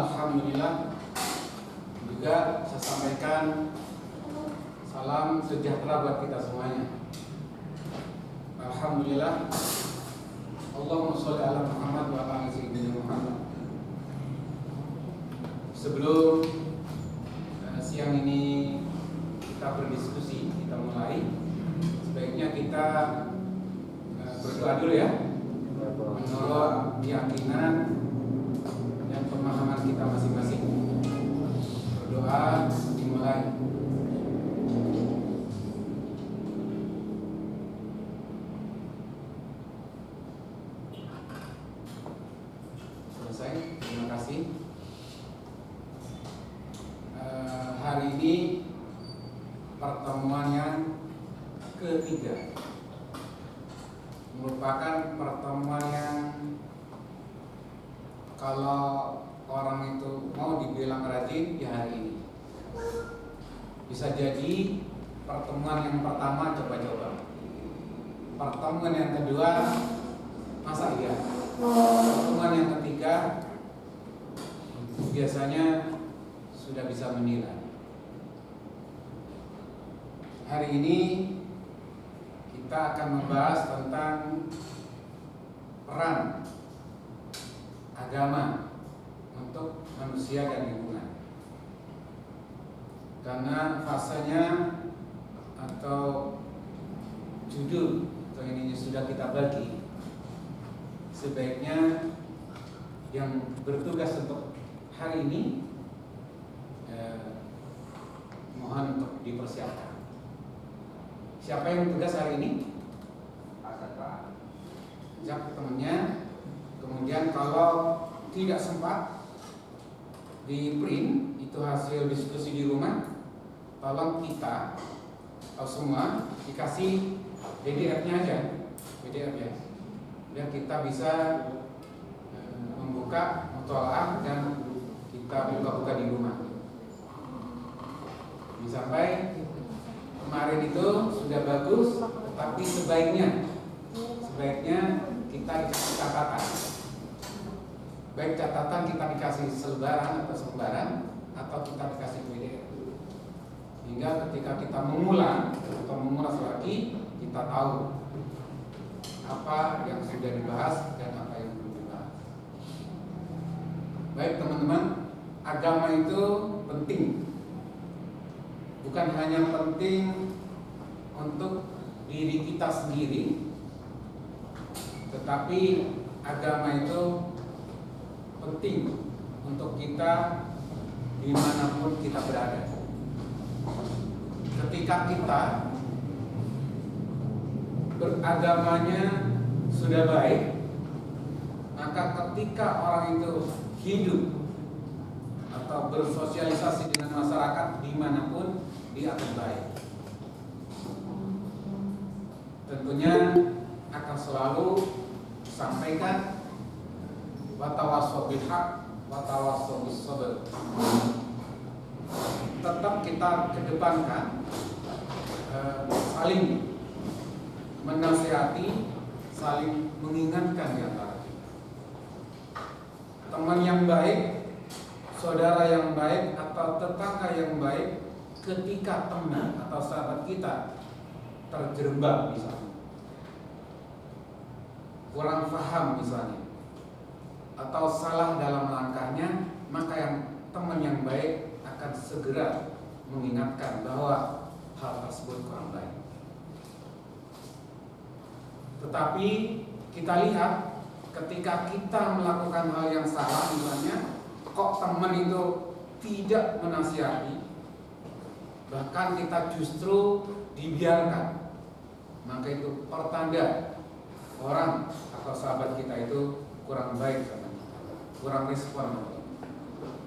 Alhamdulillah, juga saya sampaikan salam sejahtera buat kita semuanya. Alhamdulillah, Allahumma sholli ala Muhammad wa ala ali sayyidina Muhammad. Sebelum siang ini kita berdiskusi, kita mulai, sebaiknya kita berdoa dulu ya, menurut keyakinan dan pemahaman kita masing-masing. Berdoa dimulai. Selesai, terima kasih. Hari ini pertemuan yang ketiga, merupakan pertemuan yang kalau orang itu mau dibilang rajin di hari ini, bisa jadi pertemuan yang pertama coba-coba, pertemuan yang kedua masa iya, pertemuan yang ketiga biasanya sudah bisa menilai. Hari ini kita akan membahas tentang peran agama untuk manusia dan lingkungan. Karena fasenya atau judul atau ininya sudah kita bagi, sebaiknya yang bertugas untuk hari ini mohon untuk dipersiapkan. Siapa yang bertugas hari ini? Siapa temannya? Kemudian kalau tidak sempat di print itu hasil diskusi di rumah, tolong kita atau semua dikasih PDF-nya aja, PDF ya, biar kita bisa membuka mutola'ah dan kita buka-buka di rumah. Sampai kemarin itu sudah bagus, tapi sebaiknya kita dikasih catatan. Baik catatan kita dikasih selebaran atau selembaran, atau kita dikasih PDF. Hingga ketika kita mengulang atau mengulas lagi, kita tahu apa yang sudah dibahas dan apa yang belum dibahas. Baik teman-teman, agama itu penting. Bukan hanya penting untuk diri kita sendiri, tetapi agama itu penting untuk kita dimanapun kita berada. Ketika kita beragamanya sudah baik, maka ketika orang itu hidup atau bersosialisasi dengan masyarakat dimanapun, dia akan baik. Tentunya akan selalu sampaikan watawassaw bil haq watawassaw bis sabr. Tetap kita kedepankan saling menasihati, saling mengingatkan di antara kita. Teman yang baik, saudara yang baik, atau tetangga yang baik, ketika teman atau sahabat kita terjerembab misalnya, kurang paham misalnya, atau salah dalam langkahnya, maka yang teman yang baik akan segera mengingatkan bahwa hal tersebut kurang baik. Tetapi kita lihat ketika kita melakukan hal yang salah misalnya, kok teman itu tidak menasihati, bahkan kita justru dibiarkan, maka itu pertanda orang atau sahabat kita itu kurang baik sama kita, kurang respon.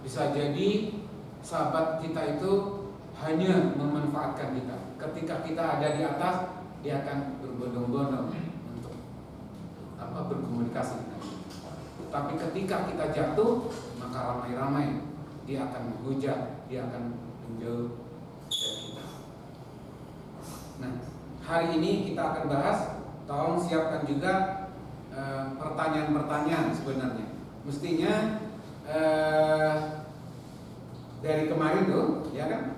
Bisa jadi sahabat kita itu hanya memanfaatkan kita. Ketika kita ada di atas, dia akan berbondong-bondong untuk berkomunikasi dengan kita. Tapi ketika kita jatuh, maka ramai-ramai dia akan menghujat, dia akan menjauh dari kita. Nah, hari ini kita akan bahas, tolong siapkan juga pertanyaan-pertanyaan sebenarnya. Mestinya dari kemarin tuh, ya kan,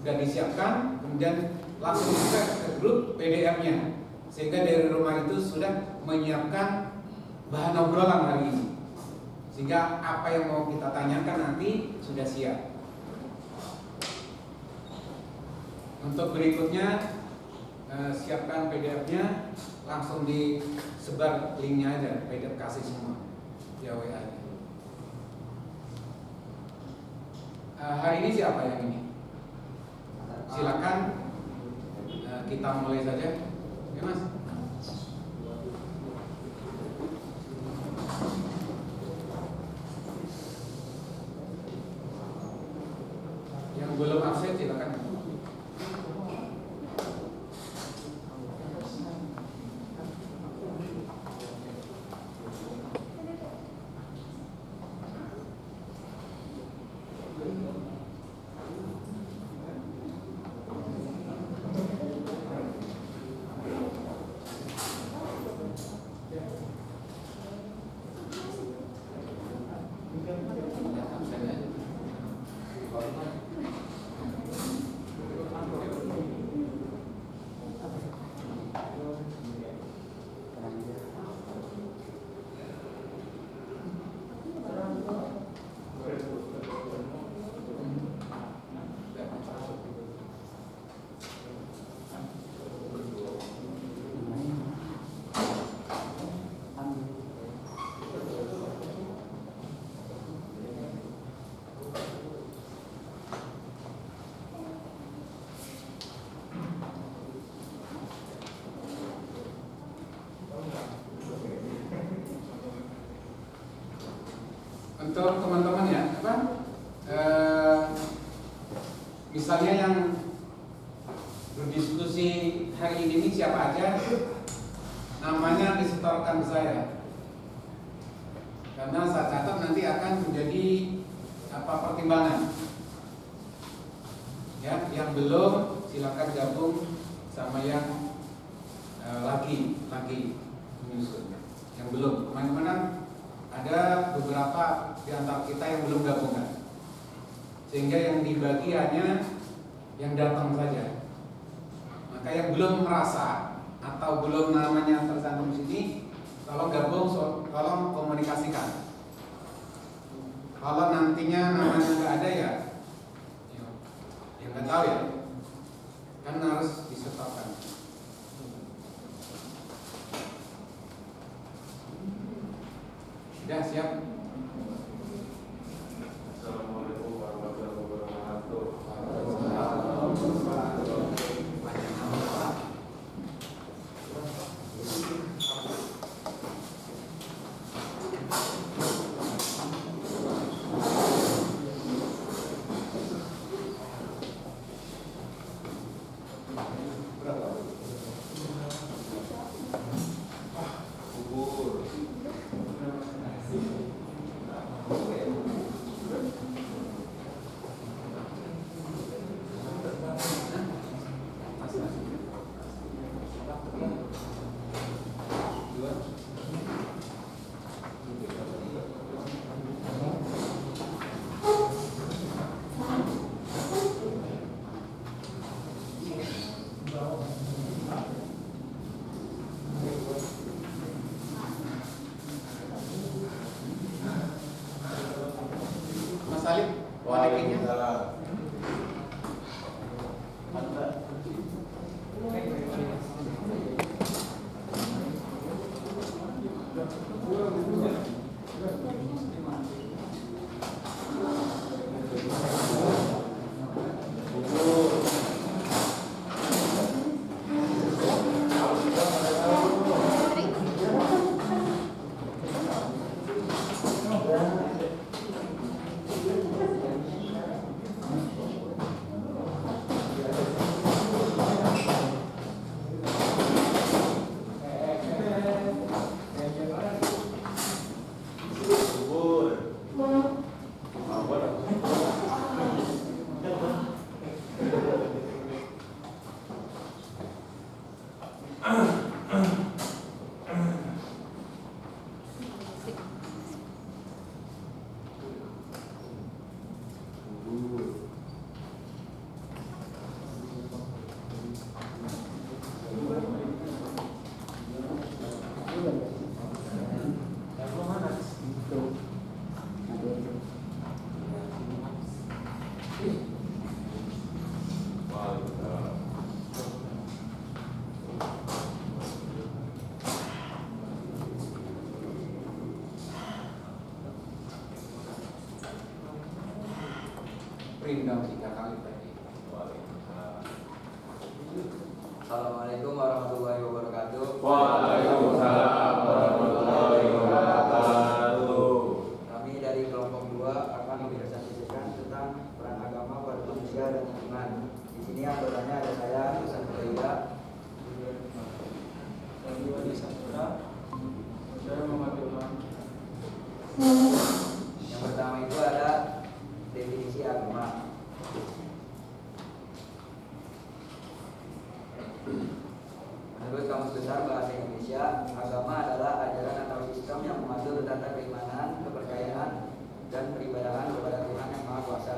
udah disiapkan, kemudian langsung di-share ke grup PDF-nya, sehingga dari rumah itu sudah menyiapkan bahan obrolan hari ini, sehingga apa yang mau kita tanyakan nanti sudah siap. Untuk berikutnya siapkan PDF-nya, langsung disebar linknya aja, PDF kasih semua via WA. Hari ini siapa yang ini? Silakan, kita mulai saja, ya Mas. Yang belum absen silakan. Untuk teman-teman ya, misalnya yang berdiskusi hari ini siapa aja, namanya disetorkan ke saya, karena saya catat nanti akan menjadi pertimbangan. Ya, yang belum silakan gabung sama yang lagi menyusun. Yang belum, teman-teman, ada beberapa di antara kita yang belum gabungan, sehingga yang dibagi hanya yang datang saja. Maka yang belum merasa atau belum namanya tercantum sini, tolong gabung, tolong komunikasikan. Kalau nantinya namanya nggak ada ya nggak tahu ya, kan harus disetorkan. Sudah siap? Assalamualaikum warahmatullahi wabarakatuh. Salib, waalaikumsalam. Waalaikumsalam. Print dong 3 kali tadi. Waalaikumsalam. Assalamualaikum warahmatullahi wabarakatuh. Waalaikumsalam warahmatullahi wabarakatuh. Kami dari kelompok 2 akan mempresentasikan tentang peran agama pada manusia dan lingkungan. Di sini anggotanya ada saya, Hasan Faida. Yang pertama itu ada definisi agama. Menurut Kamus Besar Bahasa Indonesia, agama adalah ajaran atau sistem yang mengatur tata keimanan, kepercayaan, dan peribadahan kepada Tuhan yang Maha Kuasa,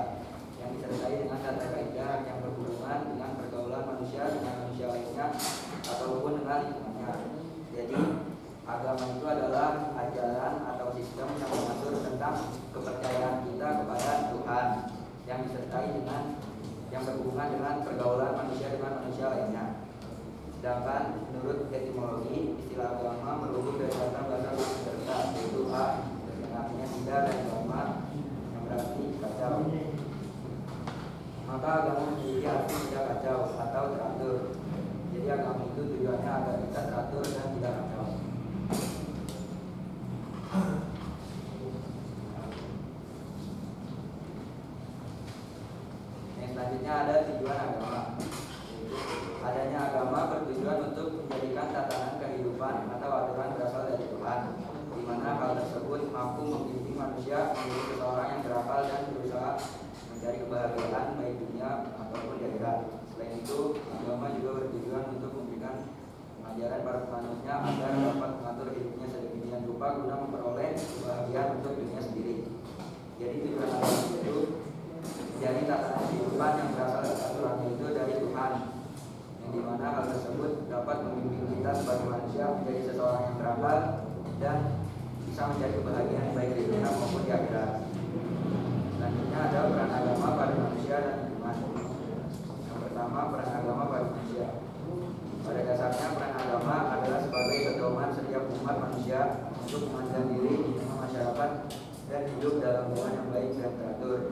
yang disertai dengan tata kaidah yang berhubungan dengan pergaulan manusia dengan manusia lainnya ataupun dengan lingkungannya. Jadi, agama itu adalah ajaran atau sistem yang mengatur tentang kepercayaan kita kepada Tuhan, yang disertai dengan yang berhubungan dengan pergaulan manusia dengan manusia lainnya. Sedangkan menurut etimologi, istilah agama merujuk dari kata bahasa Sanskerta, yaitu a, yang artinya tidak, dan agama yang berarti kacau. Maka agama memiliki arti tidak kacau atau teratur. Jadi agama itu tujuannya agar kita teratur dan tidak kacau. Yang selanjutnya ada tujuan agama. Adanya agama bertujuan untuk menjadikan tatanan kehidupan atau aturan berasal dari Tuhan, di mana hal tersebut mampu membimbing manusia menjadi seseorang yang berakal dan berusaha mencari kebahagiaan baik dunia ataupun di akhirat. Selain itu, agama juga bertujuan untuk memberikan pengajaran para penganutnya agar dapat mengatur hidupnya sedemikian rupa guna memperoleh kebahagiaan untuk dunia sendiri. Jadi tujuan agama itu menjadi tatanan kehidupan yang berasal dari aturannya itu dari Tuhan, di mana hal tersebut dapat membimbing kita sebagai manusia menjadi seseorang yang berakal dan bisa mencari kebahagiaan baik di dunia maupun di akhirat. Selanjutnya ada peran agama pada manusia dan lingkungan. Yang pertama, peran agama pada manusia. Pada dasarnya peran agama adalah sebagai pedoman setiap umat manusia untuk memanjang diri di tengah masyarakat dan hidup dalam hubungan yang baik dan teratur.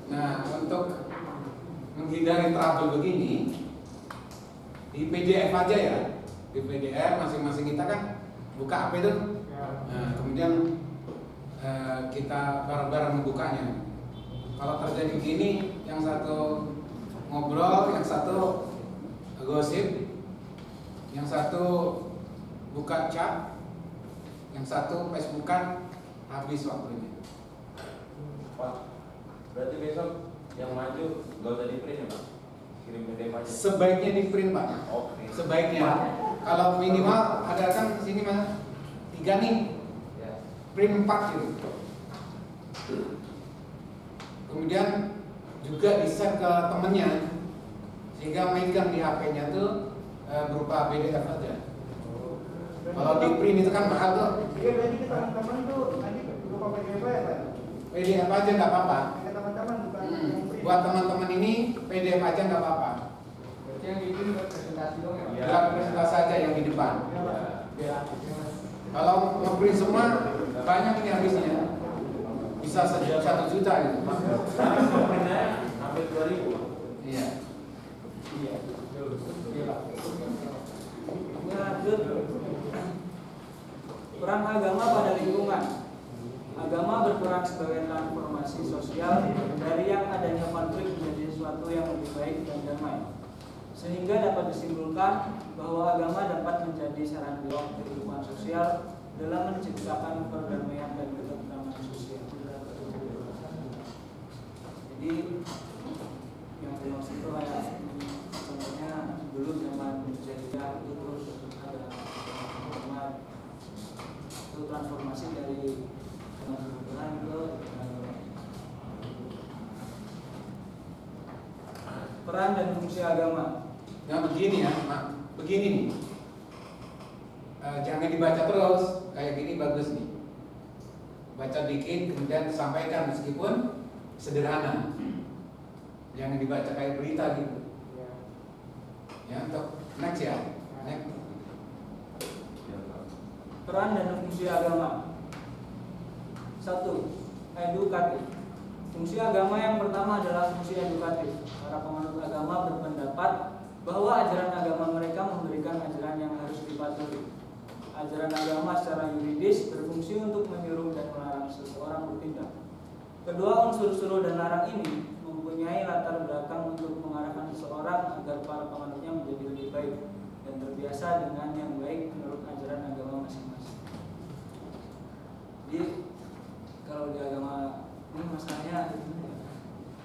Nah, untuk menghindari trouble begini, di PDF aja ya. Di PDF masing-masing kita kan buka apa itu? Nah, kemudian kita bareng-bareng membukanya. Kalau terjadi gini, yang satu ngobrol, yang satu gosip, yang satu buka chat, yang satu Facebookan, habis waktunya. Pak, berarti besok yang maju gak usah di print ya Pak? Kirim PDF aja. Sebaiknya di print Pak. Oke. Sebaiknya. Kalau minimal ada kan sini mana? 3 nih. Ya. Print 4 gitu. kemudian juga di-share ke temennya sehingga megang di HP-nya tuh berupa PDF aja. Kalau di print itu kan mahal tuh. Iya, berarti ke teman-teman tuh nanti berupa PDF ya, Pak? PDF aja nggak apa-apa. Ke teman-teman bukan yang print. Buat teman-teman ini PDF aja nggak apa-apa. Berarti yang di print buat presentasi dong ya? Iya. Buat presentasi aja yang di depan. Iya, Pak. Ya. Kalau nge-print semua banyak ini habisnya. Bisa 1 juta gitu. Printnya hampir 2.000. Iya. Iya. Lanjut, peran agama pada lingkungan. Agama berperan sebagai transformasi sosial dari yang adanya konflik menjadi sesuatu yang lebih baik dan damai, sehingga dapat disimpulkan bahwa agama dapat menjadi saran belok kehidupan sosial dalam menciptakan perdamaian dan ketentraman sosial. Jadi yang dimaksud itu kayak contohnya dulu zaman jahiliyah itu terus ada Muhammad itu transformasi dari kebutuhan ke peran dan fungsi agama. Nah begini ya, begini nih. Jangan dibaca terus, kayak gini bagus nih. Baca dikit kemudian sampaikan meskipun sederhana. Jangan dibaca kayak berita gitu. Ya, untuk next ya. Next. Peran dan fungsi agama. 1. Edukatif. Fungsi agama yang pertama adalah fungsi edukatif. Para pemanut agama berpendapat bahwa ajaran agama mereka memberikan ajaran yang harus dipatuhi. Ajaran agama secara yuridis berfungsi untuk menyuruh dan melarang seseorang bertindak. Kedua unsur suruh dan larang ini mempunyai latar belakang untuk mengarahkan seseorang agar para penganutnya menjadi lebih baik dan terbiasa dengan yang baik menurut ajaran agama masing-masing. Jadi kalau di agama ini masalahnya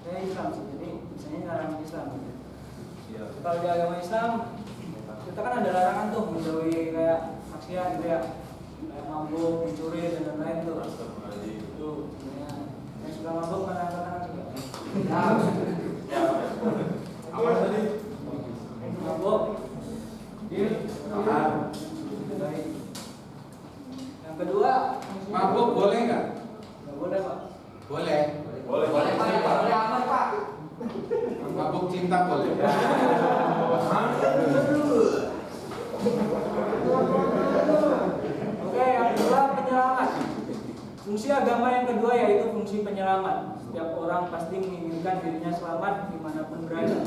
saya Islam sih, jadi misalnya larang Islam. Kalau di agama Islam kita kan ada larangan tuh menjauhi kayak maksiat gitu ya, kayak mabuk, mencuri dan lain-lain tuh. Tuh, yang suka mabuk mana tangan juga. Apa tadi? Mabuk. Mahal. Baik. Yang kedua, Mabuk boleh nggak? nggak boleh Pak. Boleh. Boleh. Pak. Boleh amat Pak. Mabuk cinta boleh. Oke, yang kedua penyelamat. Fungsi agama yang kedua yaitu fungsi penyelamat. Setiap orang pasti menginginkan dirinya selamat dimanapun berada.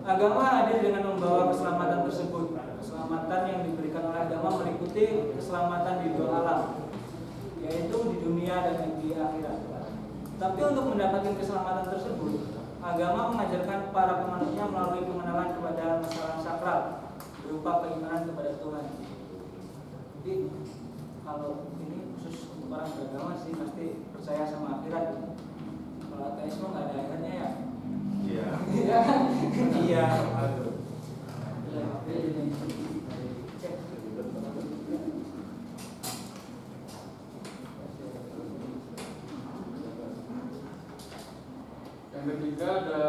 Agama hadir dengan membawa keselamatan tersebut. Keselamatan yang diberikan oleh agama meliputi keselamatan di dua alam, yaitu di dunia dan di akhirat. Tapi untuk mendapatkan keselamatan tersebut, agama mengajarkan para penganutnya melalui pengenalan kepada masalah sakral berupa keimanan kepada Tuhan. Jadi kalau ini khusus untuk orang beragama sih pasti percaya sama akhirat. Kalau ateisme nggak ada akhiratnya ya. Iya. Iya. Iya. Aduh. Yang ketiga ada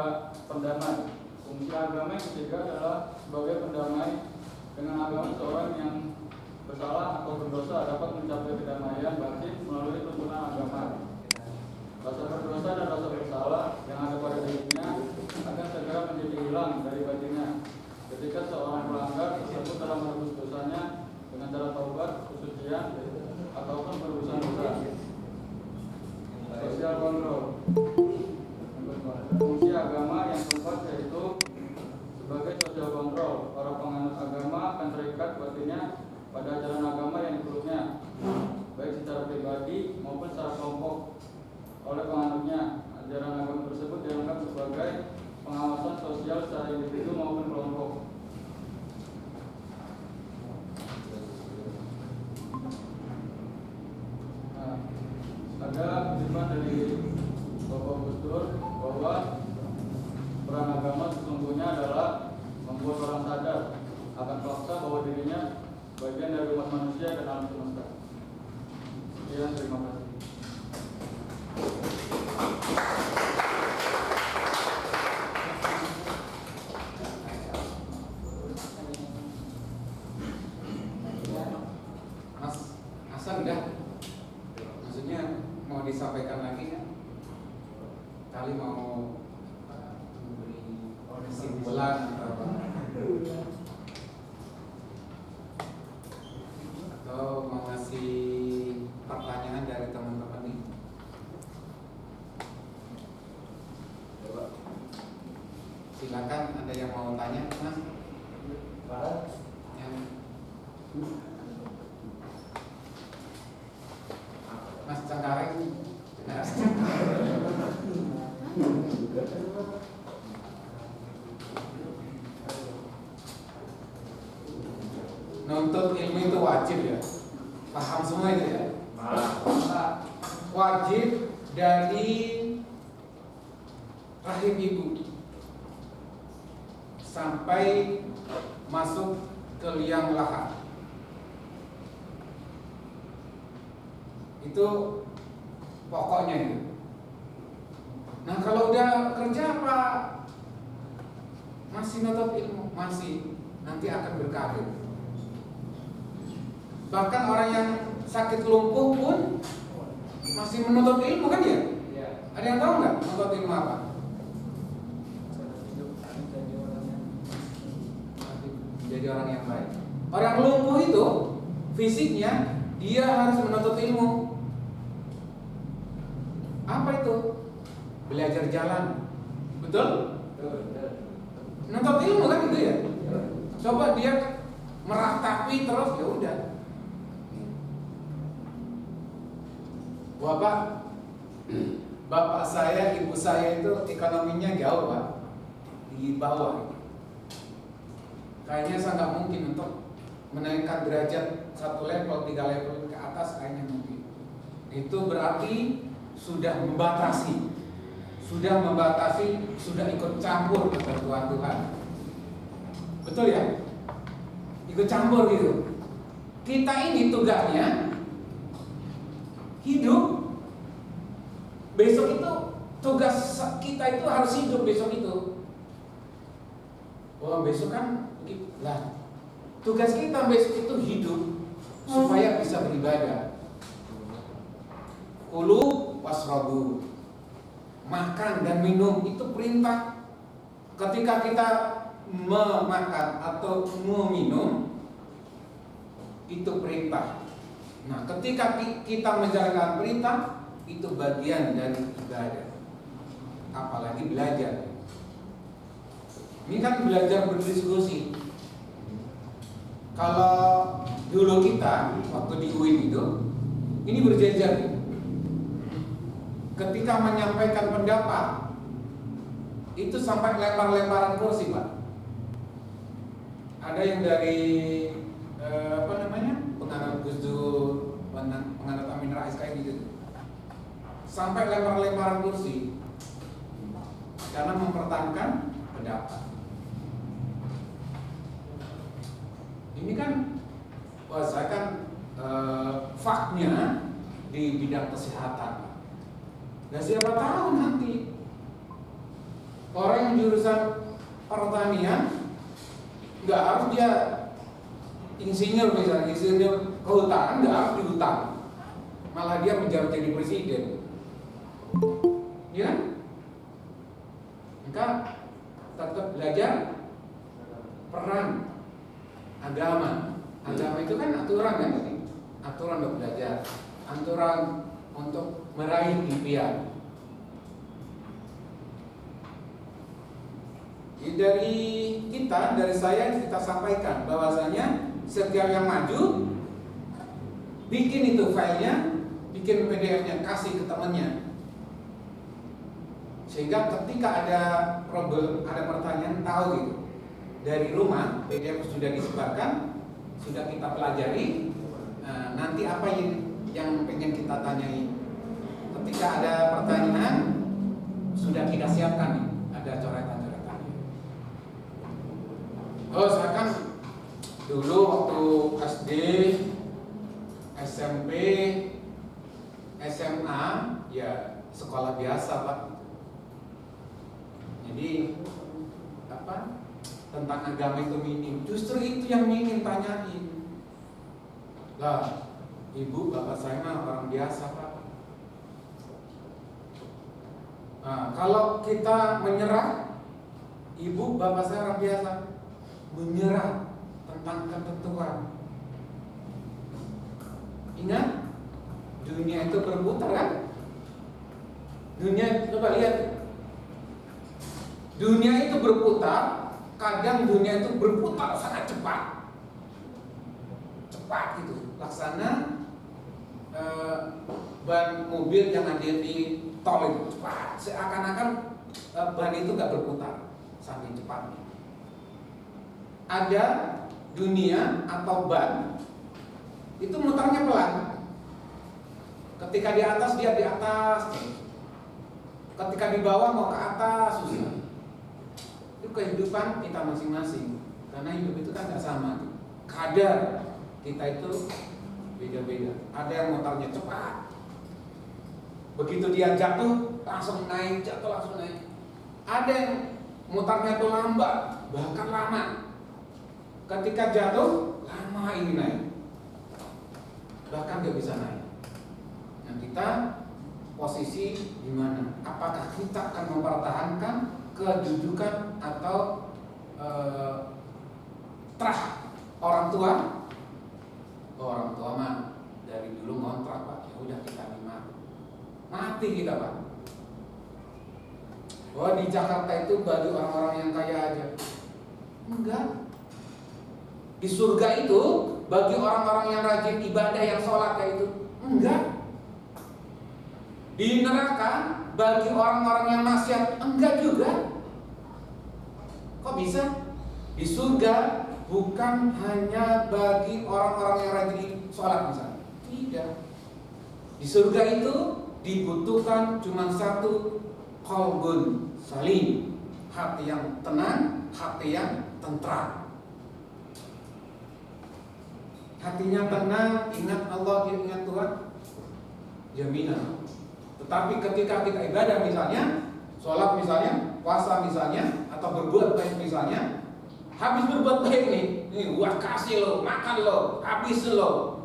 pendamai. Fungsi agama yang ketiga adalah sebagai pendamai. Dengan agama seorang yang bersalah atau berdosa dapat mencapai kedamaian batin melalui tuntunan agama. Rasa berdosa dan rasa bersalah yang ada pada dirinya akan segera menjadi hilang dari batinnya. Ketika seorang pelanggar tersebut telah menebus dosanya dengan cara taubat, kesucian, ataupun berdosa-dosa. Sosial kontrol. Fungsi agama yang keempat yaitu sebagai sosial kontrol. Para penganut agama akan terikat batinnya pada ajaran agama yang dipeluknya, baik secara pribadi maupun secara kelompok. Oleh penganutnya, ajaran agama tersebut dianggap sebagai pengawasan sosial secara individu maupun kelompok. Nah, ada firman dari Bapak Gus Dur bahwa peran agama sesungguhnya adalah membuat orang sadar akan fakta bahwa dirinya bagian dari umat manusia dan alam semesta. Sekian, terima kasih. disampaikan lagi kan? Kali mau memberi kesimpulan atau apa? Atau mau ngasih pertanyaan dari teman-teman nih? Silakan, ada yang mau tanya, Mas? Yang Mas Cengkareng. Nuntut ilmu itu wajib ya. Paham semua itu ya? Wajib dari rahim ibu sampai masuk ke liang lahat. Itu pokoknya itu. Nah, kalau udah kerja apa masih nuntut ilmu, masih nanti akan berkarir. Bahkan orang yang sakit lumpuh pun masih menuntut ilmu kan ya? Ada yang tahu nggak menuntut ilmu apa? Jadi orang yang baik. Orang lumpuh itu fisiknya dia harus menuntut ilmu. Apa itu? Belajar jalan. Betul? Menuntut ilmu kan itu ya? Coba dia meratapi terus ya udah. Bapak saya, ibu saya itu ekonominya jauh Pak, di bawah. Kayaknya saya nggak mungkin untuk menaikkan derajat 1 level, 3 level ke atas kayaknya mungkin. Itu berarti sudah membatasi, sudah ikut campur ketentuan Tuhan. Betul ya? Ikut campur gitu. Kita ini tugasnya hidup. Besok itu tugas kita itu harus hidup besok itu. Wah, besok kan lah. Tugas kita besok itu hidup supaya bisa beribadah. Kulu wasrabu. Makan dan minum itu perintah. Ketika kita memakan atau meminum itu perintah. Nah, ketika kita menjalankan perintah itu bagian dari ibadah. Apalagi belajar. Ini kan belajar berdiskusi. Kalau dulu kita waktu di UIN itu, ini berjejer. Ketika menyampaikan pendapat, itu sampai lempar-lemparan kursi, Pak. Ada yang dari penganut Gus Dur, penganut Amin Rais kayak gitu. Sampai lempar-lemparan kursi karena mempertahankan pendapat. Ini kan saya kan faknya di bidang kesehatan. Nah, siapa tahu nanti orang yang jurusan pertanian nggak harus dia insinyur misalnya, insinyur kehutanan nggak harus di hutan, malah dia menjabat jadi presiden. Ya, maka tetap belajar peran agama. Agama itu kan aturan kan, aturan untuk belajar, aturan untuk meraih impian. Dari saya kita sampaikan bahwasanya setiap yang maju bikin itu filenya, bikin PDF-nya, kasih ke temannya. Sehingga ketika ada problem, ada pertanyaan, tahu gitu. Dari rumah PDF sudah disebarkan, sudah kita pelajari. Nanti apa yang pengen kita tanyai? Ketika ada pertanyaan, sudah kita siapkan nih, ada coretan-coretannya. Oh, saya kan dulu waktu SD, SMP, SMA, ya sekolah biasa Pak. Jadi tentang agama itu minim. Justru itu yang minim tanyain. Lah, ibu bapak saya mah orang biasa Pak. Nah, kalau kita menyerah, ibu bapak saya orang biasa menyerah tentang ketentuan. Ingat, dunia itu berputar kan? Dunia, coba lihat, dunia itu berputar. Kadang dunia itu berputar sangat cepat, gitu, laksana ban mobil yang ada di tol itu cepat, seakan-akan ban itu nggak berputar, saking cepatnya. Ada dunia atau ban itu mutarnya pelan. Ketika di atas dia di atas, ketika di bawah mau ke atas susah. Itu kehidupan kita masing-masing. Karena hidup itu kan nggak sama. Kadar kita itu beda-beda. Ada yang mutarnya cepat, begitu dia jatuh langsung naik, jatuh langsung naik. Ada yang mutarnya itu lambat, bahkan lama. Ketika jatuh lama ini naik, bahkan nggak bisa naik. Nah, kita posisi di mana? Apakah kita akan mempertahankan kedudukan atau trust orang tua? Orang tua mah dari dulu ngontrak Pak, ya udah kita terima, mati kita Pak. Oh di Jakarta itu bagi orang-orang yang kaya aja, enggak. Di surga itu bagi orang-orang yang rajin ibadah, yang sholat kayak itu, enggak. Di neraka bagi orang-orang yang maksiat, enggak juga. Kok bisa? Di surga bukan hanya bagi orang-orang yang rajin sholat misalnya, tidak. Di surga itu dibutuhkan cuma satu, qalbun salim, hati yang tenang, hati yang tentram. Hatinya tenang, ingat Allah, ingat Tuhan, jaminan. Tetapi ketika kita ibadah misalnya, sholat misalnya, puasa misalnya, atau berbuat baik misalnya, habis berbuat baik nih, wah kasih lo, makan lo, habis lo,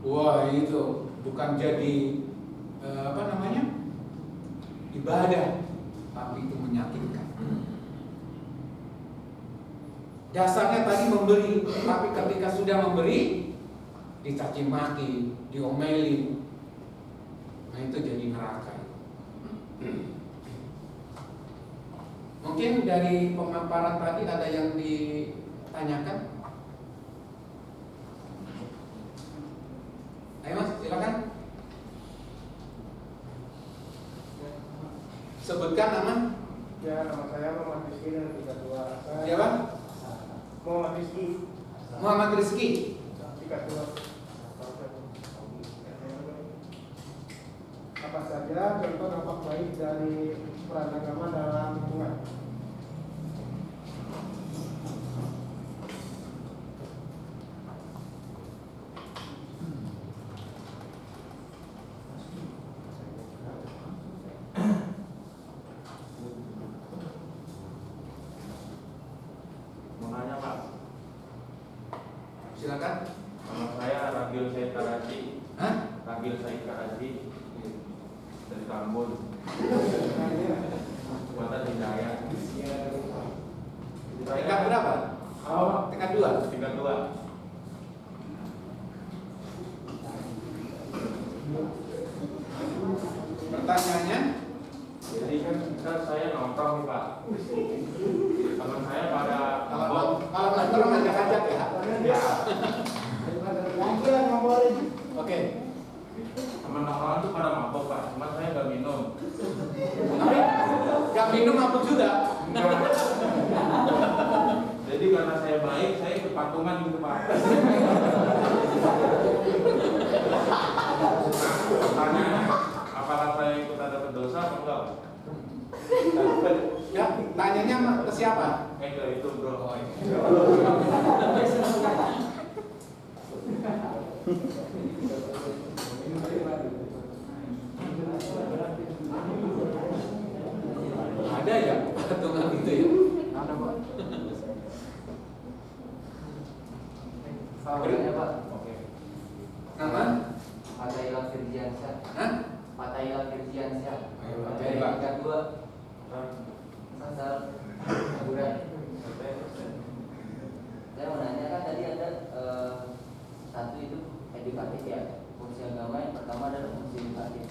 wah itu bukan jadi ibadah, tapi itu menyakitkan. Dasarnya tadi memberi, tapi ketika sudah memberi dicaci maki, diomelin, nah itu jadi neraka. Mungkin dari pemaparan tadi ada yang ditanyakan? Ayo Mas, silakan. Sebutkan nama. Ya, nama saya Muhammad Rizky dan 32. Siapa? Muhammad Rizky. Muhammad Rizky. 32. Apa saja contoh dampak baik dari peran agama dalam lingkungan? Mau nanya Pak? Silakan. Nama saya Rabil Said Karaji. Hah? Rabil Said Karaji dari Tambun. Kota Hidayah. Tingkat berapa? Tingkat 2. Tingkat 2. Pertanyaannya? Jadi kan saya nongkrong nih Pak. Teman saya pada Kalau nongkrong ngajak-ngajak ya. Ya. Oke. Teman nongkrong tuh pada mabok Pak. Cuma saya nggak minum. Tapi gak minum mabuk juga. Enggak. Jadi karena saya baik, saya ikut patungan gitu Pak. Pertanyaannya, apakah saya ikut ada berdosa atau enggak? Ya, tanyanya ke siapa? Enggak itu bro. Ada ya patungan gitu ya? Ada Pak. Favoritnya Pak. Oke. Nama? Fatailah Firziansyah. Hah? Fatailah Firziansyah. ya. Ayo, Pak. Dari Pak. tingkat 2 pasal hiburan. Saya mau nanya kan tadi ada satu itu edukatif ya. Fungsi agama yang pertama adalah fungsi edukatif.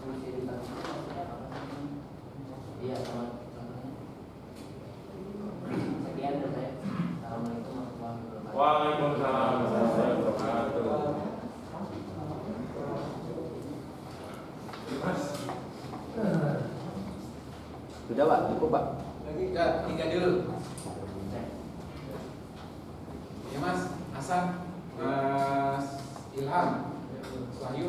Fungsi edukatif itu maksudnya apa? Iya, sama contohnya. Sekian dari saya. Assalamualaikum warahmatullahi wabarakatuh. Waalaikumsalam warahmatullahi wabarakatuh. Mas. Sudah Pak, cukup Pak. Enggak, 3 dulu. Ya Mas, Hasan, Mas Ilham, Wahyu.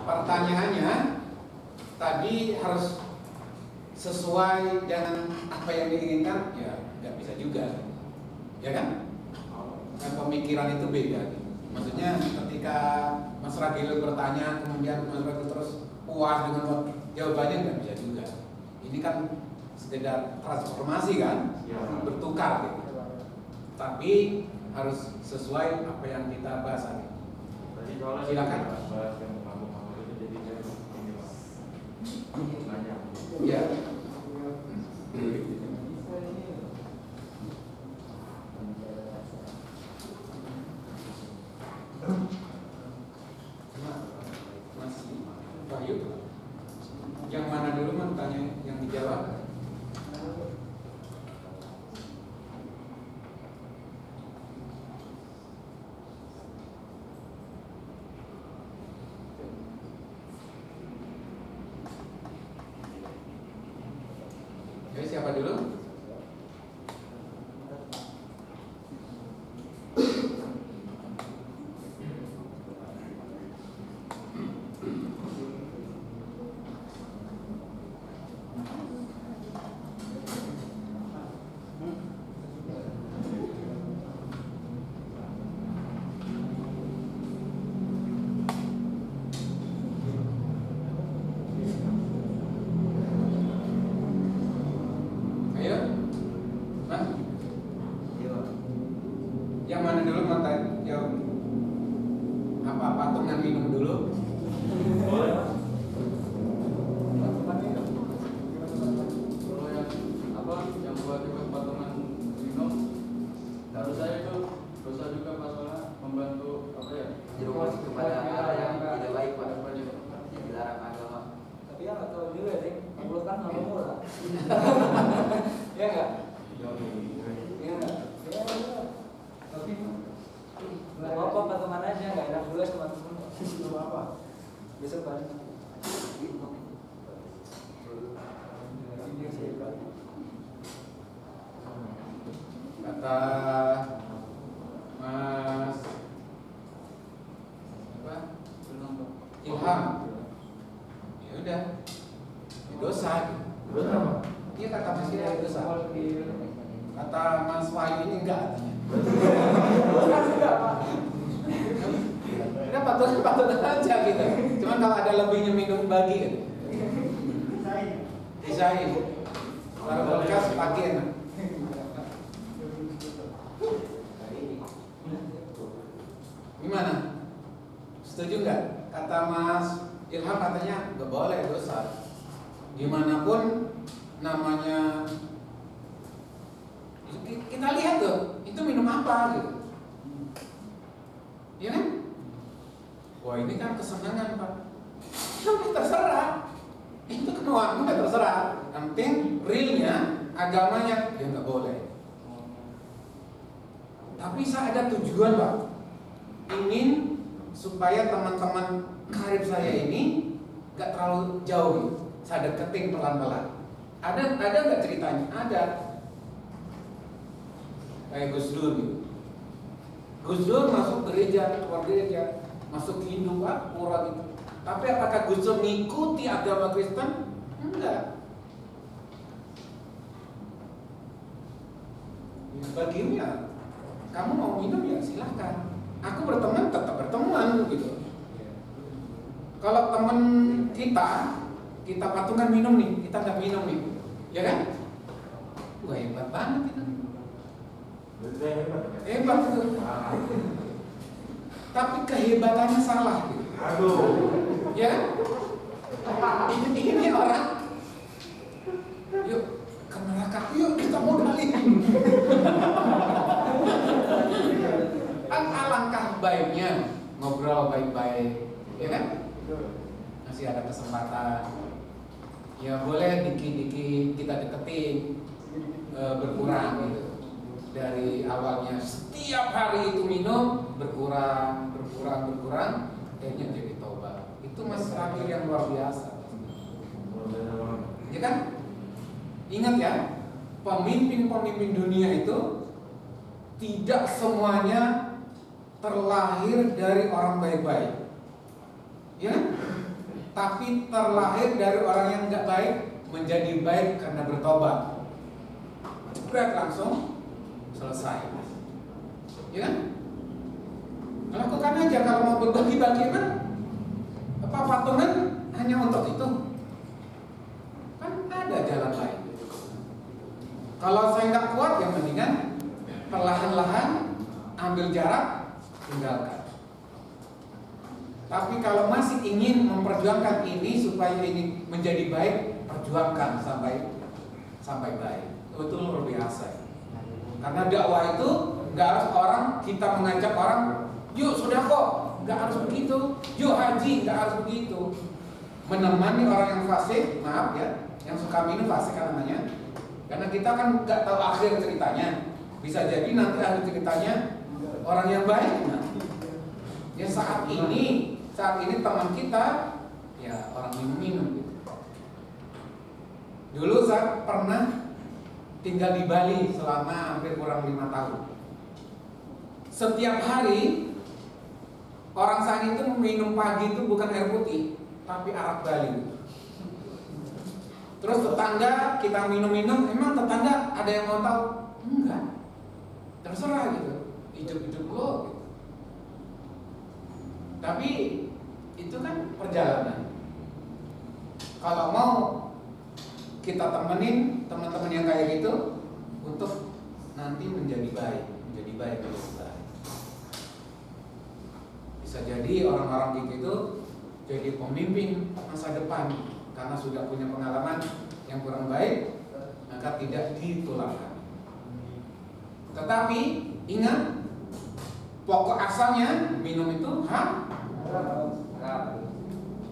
Pertanyaannya tadi harus sesuai dengan apa yang diinginkan, ya nggak bisa juga, ya kan? Kan pemikiran itu beda. Maksudnya ketika Mas Ragil bertanya, kemudian Mas Ragil terus puas dengan jawabannya, nggak bisa juga. Ini kan sekedar transformasi kan, Ya. bertukar gitu. Tapi harus sesuai apa yang kita bahas hari. Tadi soalnya Silakan. bahas yang mabuk-mabuk itu jadi saya ini Pak. Nanya. Ya. Mas Wahyu, yang mana dulu mau tanya yang dijawab? Jadi siapa dulu? Ayo, Mas. Yang mana dulu mau tanya? Jawab. Apa patungan minum dulu? Boleh. Kalau yang apa yang buat ikut patungan minum, harus saya itu dosa juga masalah membantu apa ya? Jerumus kepada hal yang tidak baik Pak. Apa aja? Yang dilarang agama. Tapi ya nggak tahu juga deh, Allah kan nggak mau lah. Ya nggak? Ya nggak? Ya nggak. Tapi nggak apa-apa patungan aja, nggak enak juga sama temen. Nggak apa-apa. Besok balik. Kata Mas apa? Ilham. Ya udah. Ya dosa. Dosa apa? Iya kata Mas Ilham dosa. Kata Mas Wahyu ini enggak katanya. Udah patut aja gitu. Cuman kalau ada lebihnya minum bagi gitu. Bisain. Kalau bekas pakai enak. Gimana? Setuju nggak? Kata Mas Ilham katanya nggak boleh dosa. Gimana pun namanya kita lihat tuh itu minum apa gitu. Ya kan? Wah ini kan kesenangan Pak. Ya udah terserah. Itu kemauan udah terserah. Yang penting realnya agamanya ya nggak boleh. Tapi saya ada tujuan Pak. Ingin supaya teman-teman karib saya ini nggak terlalu jauh. Saya deketin pelan-pelan. Ada nggak ceritanya? Ada. Kayak Gus Dur gitu. Gus Dur masuk gereja, keluar gereja, masuk Hindu, pura gitu. Tapi apakah Gus Dur mengikuti agama Kristen? Enggak. Baginya, kamu mau minum ya silahkan. Aku berteman tetap berteman gitu. Kalau teman kita patungan minum nih, kita nggak minum nih, ya kan? Wah hebat banget itu. Berarti hebat ya? Hebat itu. Tapi kehebatannya salah gitu. Aduh. Ya, ini orang. Yuk ke neraka, yuk kita modalin. Kan alangkah baiknya ngobrol baik-baik, ya kan? Masih ada kesempatan. Ya boleh dikit-dikit kita deketin, berkurang gitu. Dari awalnya setiap hari itu minum, berkurang, akhirnya jadi tobat. Itu mas takdir yang luar biasa. Ya kan? Ingat ya, pemimpin-pemimpin dunia itu tidak semuanya terlahir dari orang baik-baik, ya, tapi terlahir dari orang yang nggak baik menjadi baik karena bertobat. Berat langsung selesai, ya kan? Lakukan aja kalau mau berbagi-bagi kan, apa patungan hanya untuk itu, kan ada jalan lain. Kalau saya nggak kuat, yang mendingan perlahan-lahan ambil jarak, tinggalkan. Tapi kalau masih ingin memperjuangkan ini supaya ini menjadi baik, perjuangkan sampai baik. Itu luar biasa. Karena dakwah itu nggak harus kita mengajak orang, yuk sudah kok, nggak harus begitu. Yuk haji, nggak harus begitu. Menemani orang yang fasik, maaf ya, yang suka minum fasik kan namanya. Karena kita kan nggak tahu akhir ceritanya. Bisa jadi nanti akhir ceritanya orang yang baik. Nah, ya saat ini teman kita ya orang minum. Gitu. Dulu saya pernah tinggal di Bali selama hampir kurang 5 tahun. Setiap hari orang sana itu minum pagi itu bukan air putih, tapi arak Bali. Terus tetangga kita minum-minum, emang tetangga ada yang mau tahu? Enggak, terserah gitu, hidup-hidup lo gitu. Tapi itu kan perjalanan. Kalau mau kita temenin teman-teman yang kayak gitu untuk nanti menjadi baik. Bisa jadi orang-orang gitu jadi pemimpin masa depan karena sudah punya pengalaman yang kurang baik, maka tidak ditolakkan. Tetapi ingat, pokok asalnya minum itu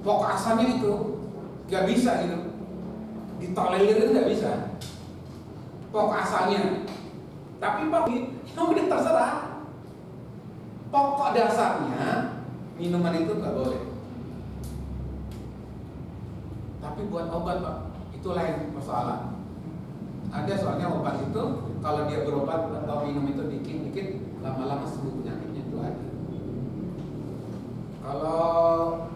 pokok asalnya itu nggak bisa gitu, ditolerir nggak bisa. Pokok asalnya, tapi minum terserah. Pokok dasarnya minuman itu nggak boleh. Tapi buat obat Pak, itu lain persoalan. Ada soalnya obat itu kalau dia berobat atau minum itu dikit-dikit lama-lama sembuh penyakitnya itu ada. Kalau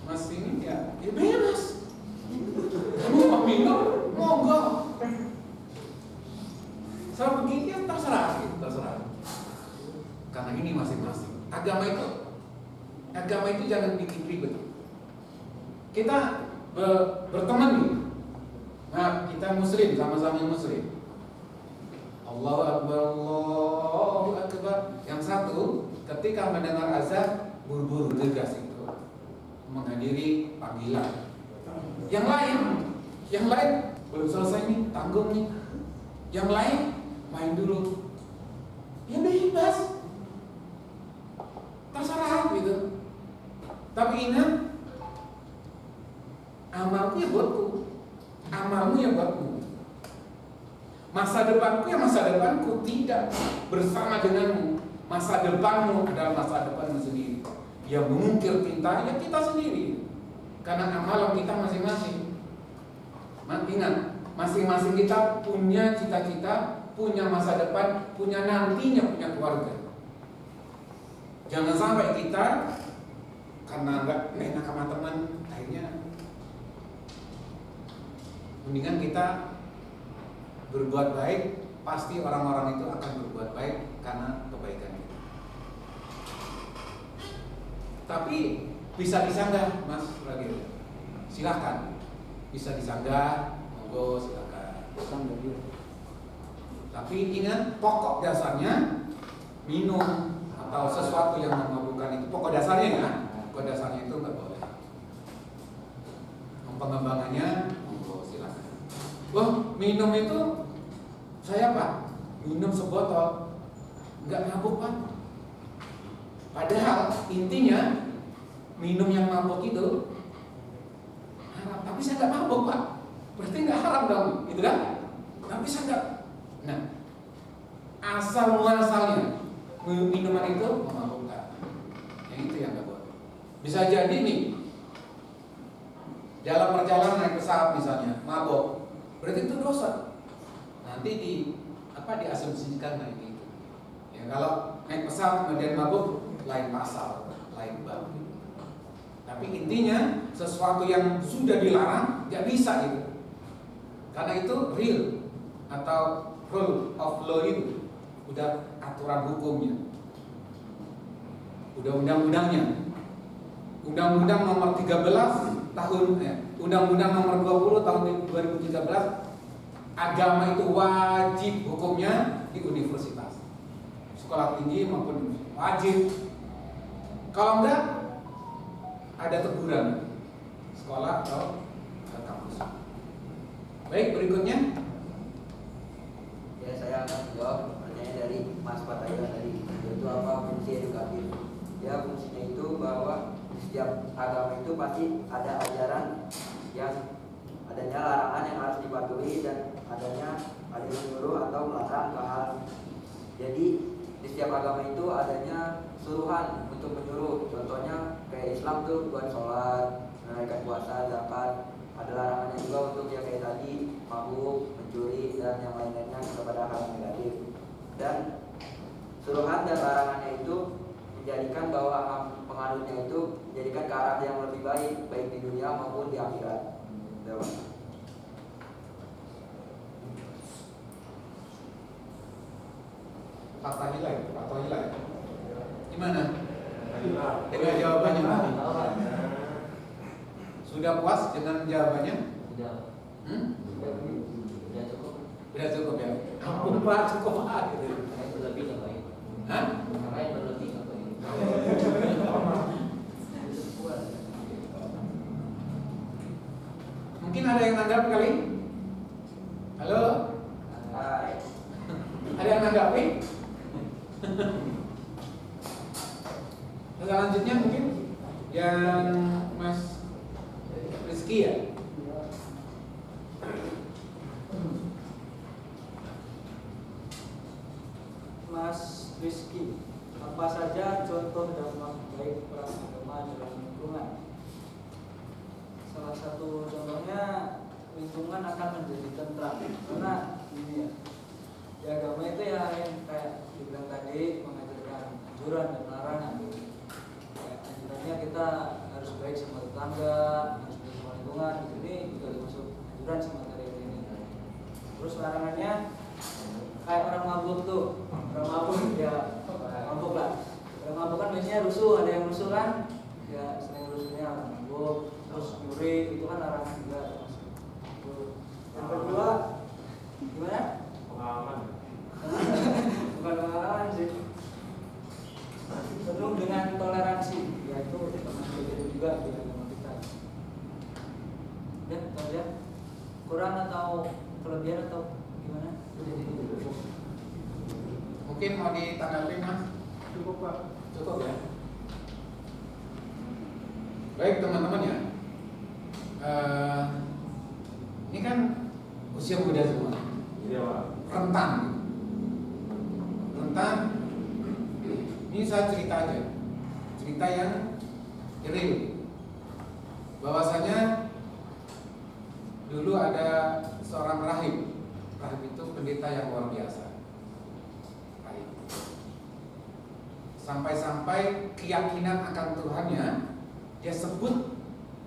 Mas ini ya bebas. Kamu mau minum, monggo. Soal begini ya terserah. Karena ini masing-masing. Agama itu jangan bikin ribet. Kita berteman nih. Nah, kita muslim, sama-sama muslim. Allahu Akbar. Yang satu ketika mendengar azan buru-buru gegas itu menghadiri panggilan. Yang lain belum selesai nih, tanggung nih. Yang lain main dulu. Ya bebas. Terserah gitu. Tapi ingat, amalku ya buatku, amalmu ya buatmu. Masa depanku ya masa depanku, tidak bersama denganmu. Masa depanmu adalah masa depanmu sendiri. Yang mengukir tinta ya kita sendiri. Karena amalan kita masing-masing. Ingat, masing-masing kita punya cita-cita, punya masa depan, punya nantinya, punya keluarga. Jangan sampai kita karena nggak enak sama teman, akhirnya mendingan kita berbuat baik. Pasti orang-orang itu akan berbuat baik karena kebaikan kita. Tapi bisa disanggah, Mas Ragil. Silahkan, bisa disanggah, monggo silakan. Tapi ingat, pokok dasarnya minum atau sesuatu yang memabukkan itu pokok dasarnya ya. Pokok dasarnya itu nggak boleh. Pengembangannya, monggo silakan. Wah, minum itu saya Pak, minum sebotol nggak mabuk Pak. Padahal intinya minum yang mabuk itu haram, tapi saya nggak mabuk Pak. Berarti nggak haram dong, gitu kan? Tapi saya nggak. Nah, asal muasalnya minuman itu memabukkan. Yang itu yang nggak boleh. Bisa jadi nih dalam perjalanan naik pesawat misalnya mabuk, berarti itu dosa. Nanti diasumsikan kayak gitu. Ya kalau naik pesawat kemudian mabuk, lain pasal, lain bab. Tapi intinya sesuatu yang sudah dilarang nggak bisa itu, karena itu real atau rule of law itu udah aturan hukumnya, udah undang-undangnya. Undang-Undang nomor 13 tahun Undang-Undang nomor 20 tahun 2013, agama itu wajib hukumnya di universitas, sekolah tinggi maupun wajib. Kalau enggak ada teguran sekolah atau kampus. Baik, berikutnya. Ya, saya akan jawab pertanyaan dari Mas Pataya tadi, yaitu apa fungsi edukatif. Ya, fungsinya itu bahwa setiap agama itu pasti ada ajaran yang adanya larangan yang harus dipatuhi dan adanya ada yang menyuruh atau melarang hal. Jadi di setiap agama itu adanya suruhan untuk menyuruh. Contohnya kayak Islam tuh buat sholat, menunaikan puasa, zakat. Ada larangannya juga untuk yang kayak tadi mabuk, mencuri dan yang lain-lainnya kepada hal negatif. Dan suruhan dan larangannya itu menjadikan bahwa penganutnya itu menjadikan ke arah yang lebih baik, baik di dunia maupun di akhirat. Patah hilang. Gimana? Dengan jawabannya tadi. Sudah puas dengan jawabannya? Sudah. Sudah cukup. Sudah cukup ya. Ampun Pak, cukup Pak. Gitu. Yang berlebih apa ini? Hah? Yang berlebih apa ini? Mungkin ada yang nanggap kali? Halo? Hai. Ada yang nanggapi? Selanjutnya mungkin yang Mas Rizky ya. Mas Rizky, apa saja contoh dampak baik perang agama dalam lingkungan? Salah satu contohnya, lingkungan akan menjadi tentram. Karena ini ya, di agama itu ya yang kayak dibilang tadi mengajarkan anjuran dan larangan. Kayak anjurannya kita harus baik sama tetangga, harus baik sama lingkungan. Ini juga termasuk anjuran sama materi ini. Terus larangannya kayak orang mabuk tuh, orang mabuk ya mabuk lah. Orang mabuk kan biasanya rusuh, ada yang rusuh kan? Ya sering rusuhnya orang mabuk, terus nyuri itu kan larangan juga. Yang kedua, gimana? Pengalaman. Bukan pengalaman sih. Penuh dengan toleransi, yaitu termasuk itu juga di agama kita. Ya, tahu ya? Kurang atau kelebihan atau gimana? Mungkin mau ditanggapi Mas? Cukup Pak. Cukup ya. Baik teman-teman ya. Ini kan usia muda semua. Iya Pak. Rentan. Ini saya cerita aja. Cerita yang real. Bahwasanya dulu ada seorang rahib. Rahib itu pendeta yang luar biasa. Rahib. Sampai-sampai keyakinan akan Tuhannya, dia sebut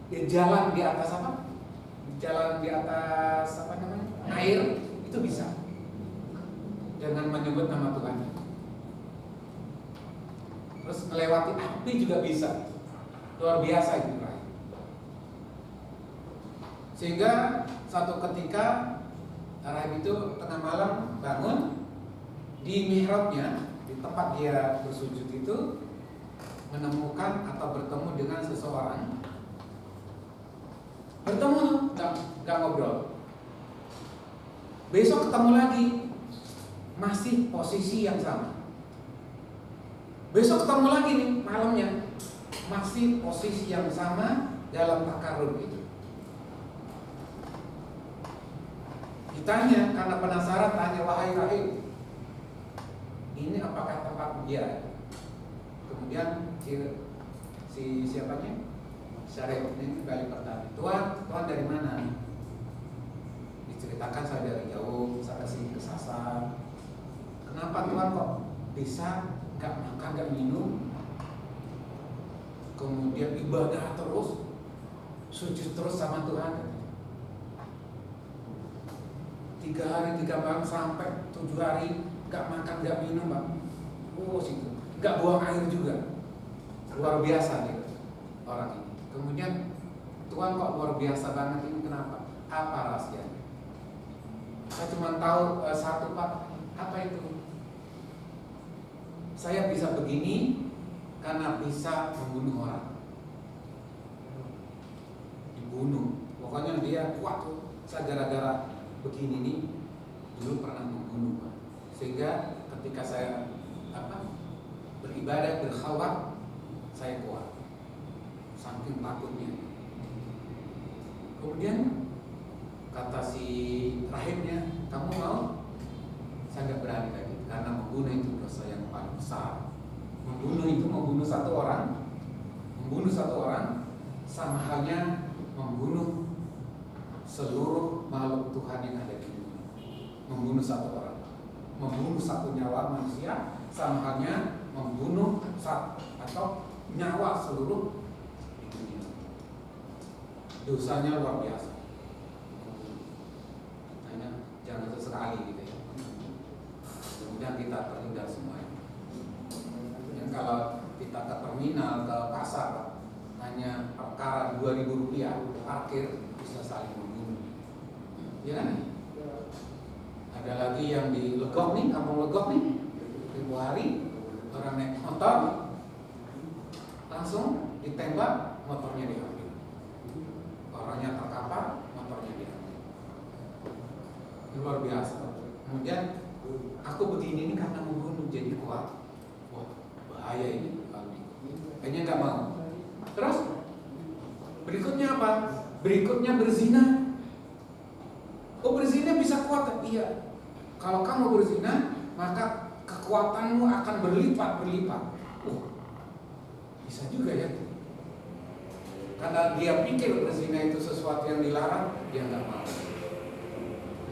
dia jalan di atas apa? Jalan di atas apa namanya? Air itu bisa dengan menyebut nama Tuhan. Terus melewati api juga bisa. Luar biasa itu rahib. Sehingga satu ketika rahib itu tengah malam bangun, di mihrabnya, di tempat dia bersujud itu, menemukan atau bertemu dengan seseorang. Bertemu, nggak ngobrol. Besok ketemu lagi, masih posisi yang sama. Besok ketemu lagi nih malamnya, masih posisi yang sama dalam takarrub itu. Ditanya karena penasaran, tanya, wahai Rahim, ini apakah tempat dia? Kemudian si siapanya? Syarif ini kembali bertanya, Tuhan dari mana? Diceritakan saya dari jauh, saya kasih kesasar. Kenapa Tuhan kok bisa nggak makan, nggak minum, kemudian ibadah terus, sujud terus sama Tuhan? 3 hari 3 malam sampai 7 hari nggak makan, nggak minum, Bang. Oh situ, nggak buang air juga. Luar biasa gitu orang ini. Kemudian Tuhan kok luar biasa banget ini, kenapa? Apa rahasianya? Saya cuma tahu satu, Pak. Apa itu? Saya bisa begini karena bisa membunuh orang. Dibunuh. Pokoknya dia kuat tuh. Saya gara-gara begini nih dulu pernah membunuh, Pak. Sehingga ketika saya beribadah, berkhawat, saya kuat. Saking takutnya. Kemudian kata si rahimnya, kamu mau? Saya nggak berani lagi karena membunuh itu dosa yang paling besar. Membunuh satu orang, sama halnya membunuh seluruh makhluk Tuhan yang ada di dunia. Membunuh satu orang, membunuh satu nyawa manusia, sama halnya membunuh atau nyawa seluruh di dunia. Dosanya luar biasa. Hanya jangan sesekali gitu ya. Kemudian kita terhindar semuanya. Dan kalau kita ke terminal, ke pasar, hanya perkara 2.000 rupiah parkir bisa saling membunuh. Ya kan? Ada lagi yang di Legok nih, kampung Legok nih, tempo hari orang naik motor langsung ditembak, motornya diambil. Orangnya terkapar, motornya diambil. Luar biasa. Kemudian aku begini ini karena membunuh jadi kuat. Wah, bahaya ini kalau kayaknya nggak mau. Terus berikutnya apa? Berikutnya berzina. Oh, berzina bisa kuat? Iya. Kalau kamu berzina, maka kekuatanmu akan berlipat-berlipat. Bisa juga ya. Karena dia pikir berzina itu sesuatu yang dilarang, dia nggak mau.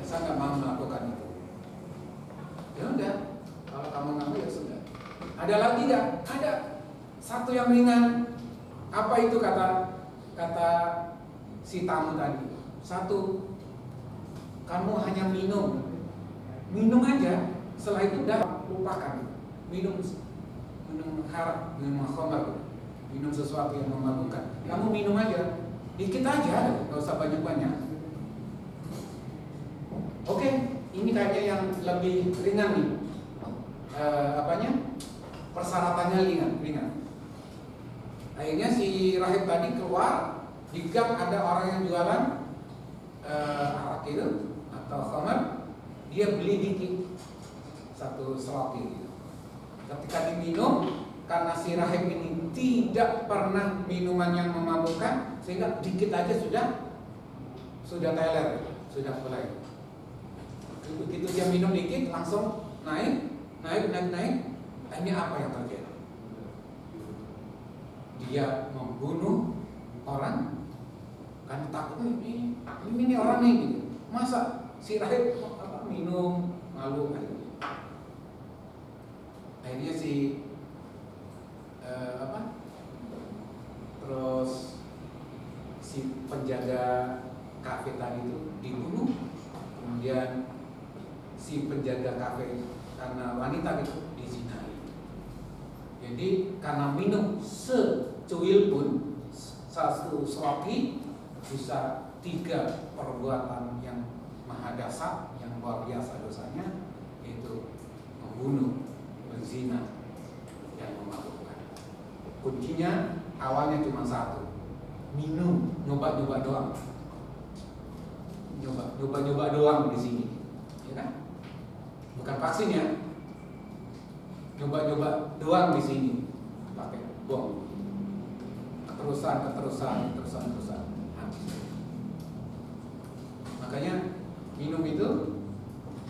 Saya nggak mau melakukan itu. Ya udah, kalau kamu nggak mau ya sudah. Ada lagi nggak? Ada. Satu yang ringan. Apa itu kata si tamu tadi? Satu, kamu hanya minum aja. Setelah itu udah lupakan. Minum haram, minum khamar, minum sesuatu yang memabukkan. Kamu minum aja, dikit aja, nggak usah banyak-banyak. Oke, ini kayaknya yang lebih ringan nih. Persyaratannya ringan. Akhirnya si rahib tadi keluar, di gang ada orang yang jualan arak itu atau khamar, dia beli dikit, 1 selotih gitu. Ketika diminum, karena si rahib ini tidak pernah minuman yang memabukkan, sehingga dikit aja sudah teler, sudah mulai. Begitu dia minum dikit, langsung naik. Ini apa yang terjadi? Dia membunuh orang, kan takut ini orang nih gitu. Masa si rahib minum malu gitu. Akhirnya terus si penjaga kafe tadi itu dibunuh. Kemudian si penjaga kafe karena wanita itu dizinai. Jadi karena minum secuil pun 1 sloki bisa 3 perbuatan yang maha dasar, yang luar biasa dosanya, yaitu membunuh, berzina, dan memabukkan. Kuncinya awalnya cuma satu, minum, nyoba-nyoba doang. Nyoba-nyoba doang di sini, ya kan? Bukan vaksin ya, nyoba-nyoba doang di sini, pakai bom, keterusan, habis. Makanya minum itu,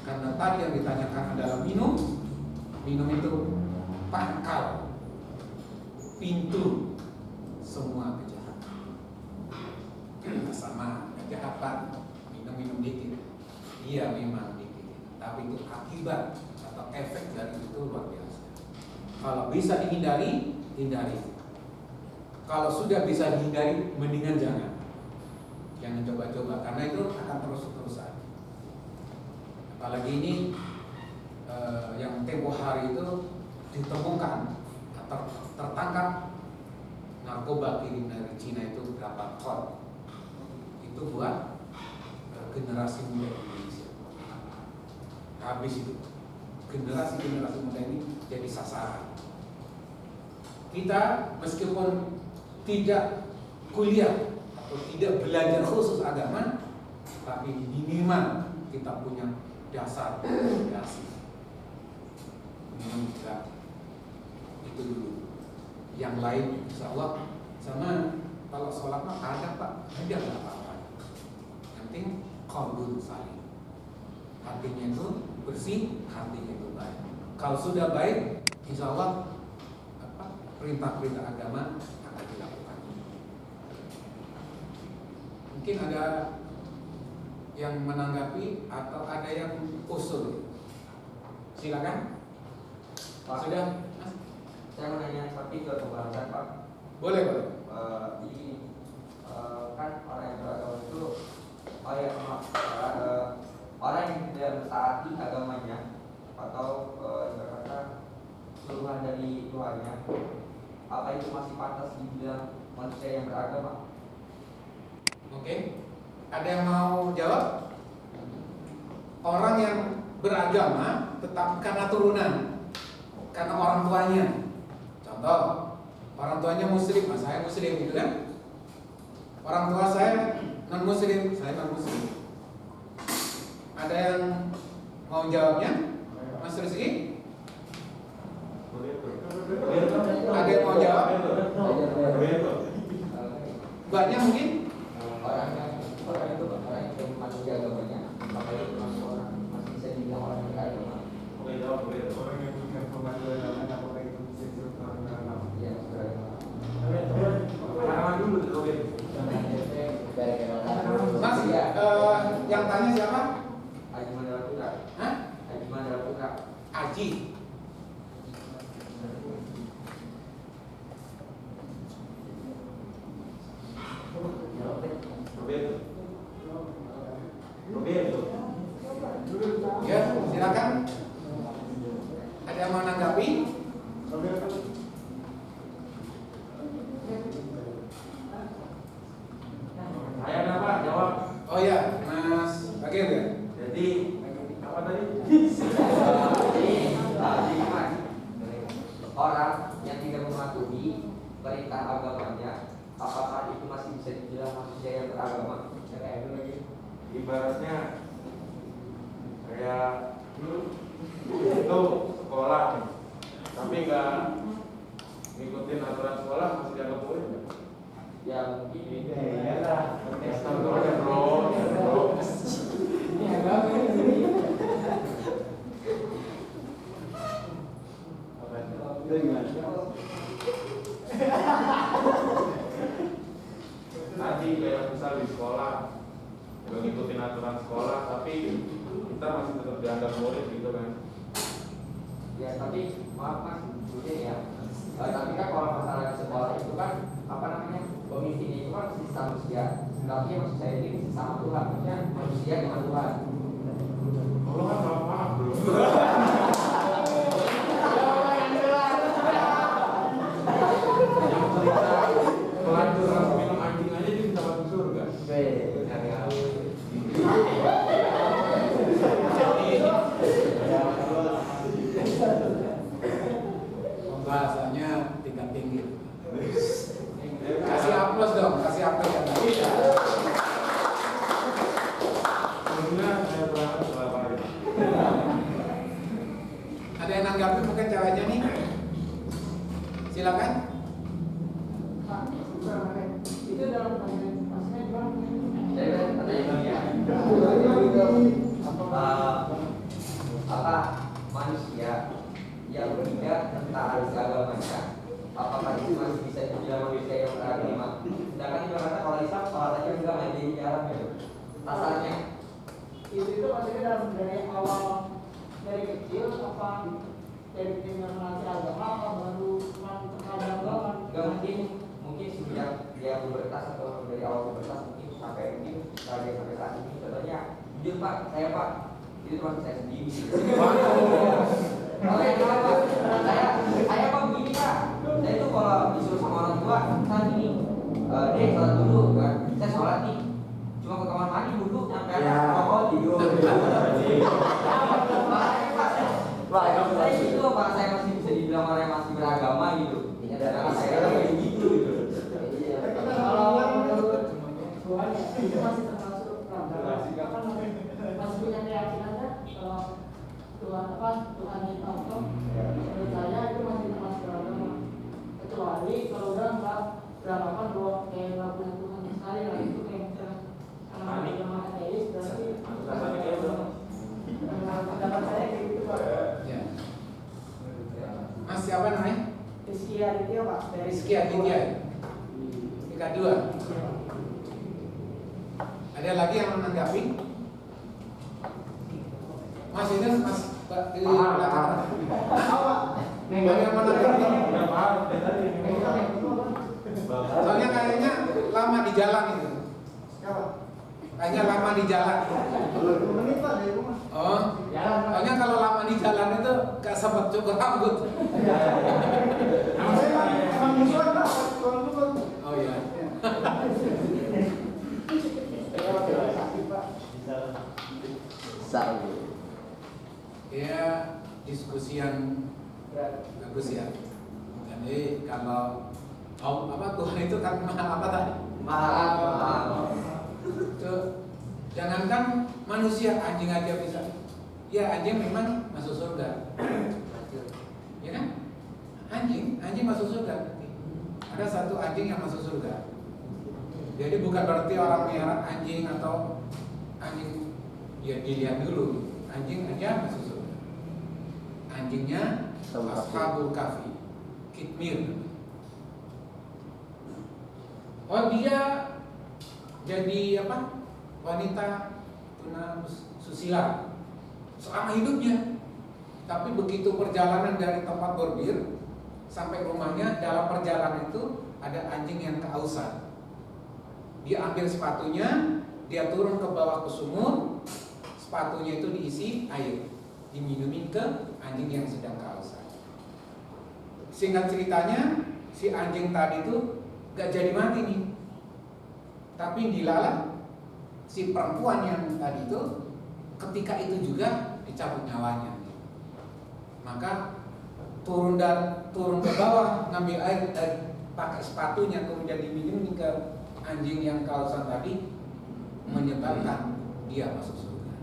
karena tadi yang ditanyakan adalah minum itu pangkal, pintu semua kejahatan. Sama kejahatan. Minum dikit, iya memang dikit, tapi itu akibat atau efek dari itu luar biasa. Kalau bisa dihindari, hindari. Kalau sudah bisa dihindari, mendingan jangan coba-coba, karena itu akan terus-terusan. Apalagi ini yang tempo hari itu ditemukan atau tertangkap narkoba kirim dari Cina itu berapa ton. Itu buat generasi muda Indonesia. Habis itu generasi muda ini jadi sasaran. Kita meskipun tidak kuliah atau tidak belajar khusus agama, tapi minimal kita punya dasar fondasi. Minum juga itu dulu. Yang lain insya Allah sama. Kalau sholat mah ada Pak, ada nggak apa-apa. Yang penting qalbun salim, hatinya itu bersih, hatinya itu baik. Kalau sudah baik, insya Allah perintah-perintah agama akan dilakukan. Mungkin ada yang menanggapi atau ada yang usul. Silakan. Pak, Sudah, Mas? saya mau nanya tapi ke pembahasan Pak. Boleh. Jadi kan orang yang beragama itu orang yang tidak mentaati agamanya atau berkata keluhan dari Tuhannya, apa itu masih pantas dibilang manusia yang beragama? Oke. Ada yang mau jawab? Orang yang beragama tetap karena turunan, karena orang tuanya. Contoh, orang tuanya muslim, saya muslim gitu kan? Orang tua saya non muslim, saya non muslim. Ada yang mau jawabnya? Mas Rizky? Ada yang mau jawab? Banyak mungkin? Orang itu mengikuti agamanya, maka itu masuk orang, masih bisa dibilang orang yang beragama. Orang yang punya pengaduan agama, apakah itu bisa disebut orang beragama? Iya, beragama. Mas, yang tanya siapa? Haji Mandala Putra. Hah? Haji Mandala Putra. Aji. Ya, silakan. Ada yang mau menanggapi? Saya apa jawab? Oh ya, Mas Bagir ya. Jadi apa tadi? Orang yang tidak mematuhi perintah agamanya, apakah itu masih bisa dibilang manusia yang beragama? Ibaratnya kayak itu sekolah nih, tapi nggak ngikutin aturan sekolah, masih dianggap murid nggak? Ya mungkin Ya bro. Ini agama ini. Tadi kayak misal di sekolah nggak ngikutin aturan sekolah, tapi kita masih tetap dianggap murid gitu kan? ya, tapi maaf Mas, mungkin ya. Tapi kan kalau masalah di sekolah itu kan apa namanya, pemimpinnya itu kan sisa manusia. Tapi maksud saya ini sama Tuhan, maksudnya manusia dengan Tuhan. Allah kan maaf bro. Yang cerita pelacuran minum anjing aja dia bisa masuk surga. bahasanya tingkat tinggi. Kasih aplaus dong, kasih aplaus yang tadi. Sebelumnya saya berangkat setelah pagi. Ada yang nanggapi mungkin caranya nih? Silakan. Itu dalam maksudnya gimana? Saya katanya apa manusia yang tidak taat agamanya, apakah itu masih bisa dibilang manusia yang beragama? Sedangkan itu kata kalau Islam sholatnya juga main di jalan gitu. Asalnya Itu maksudnya dalam dari awal dari kecil apa dari mengenal agama apa baru terhadap agama? nggak mungkin sejak dia pubertas atau dari awal pubertas mungkin sampai sampai saat ini. Contohnya, jujur Pak, saya Pak itu termasuk saya sendiri. Oke, kenapa? Saya Pak begini Pak. Saya itu kalau disuruh sama orang tua, saat ini, deh sholat dulu kan. Saya sholat nih, cuma ke kamar mandi duduk sampai rokok tidur. Saya itu Pak, saya masih bisa dibilang orang yang masih beragama gitu. Karena saya kayak gitu. Kalau menurut Tuhan ya itu masih termasuk agama. Masih punya keyakinannya kalau Tuhan itu apa? Menurut saya itu masih termasuk agama. Kecuali kalau udah nggak beranggapan bahwa kayak nggak punya Tuhan sekali lah itu kayak agama ateis berarti. Pendapat saya kayak gitu Pak. Ya. Mas siapa namanya? Rizky Aditya Pak. Rizky Aditya. Tingkat 2. Ada lagi yang menanggapi? Mas ini Mas di belakang. Ada yang menanggapi? Udah paham tadi. Soalnya kayaknya lama di jalan itu. Kayaknya lama di jalan. Menit Pak dari rumah. Oh, soalnya kalau lama di jalan itu gak sempat cukur rambut. Oh iya. Ya, diskusi yang bagus ya. Jadi kalau Tuhan itu kan apa tadi? Maaf. Jangankan manusia, anjing aja bisa. Ya anjing memang masuk surga. Ya kan? Anjing masuk surga. Ada satu anjing yang masuk surga. Jadi bukan berarti orang melihara anjing atau anjing ya dilihat dulu. Anjing aja masuk surga. Anjingnya Ashabul Kahfi, Kitmir. Oh dia jadi apa? Wanita susila selama hidupnya. Tapi begitu perjalanan dari tempat berbir sampai rumahnya, dalam perjalanan itu ada anjing yang kehausan. Dia ambil sepatunya, dia turun ke bawah ke sumur, sepatunya itu diisi air, diminumi ke anjing yang sedang kehausan. Singkat ceritanya, si anjing tadi itu gak jadi mati nih, tapi dilalah si perempuan yang tadi itu ketika itu juga dicabut nyawanya. Maka turun ke bawah ngambil air pakai sepatunya kemudian diminum ke anjing yang kehausan tadi, menyebabkan dia masuk surga.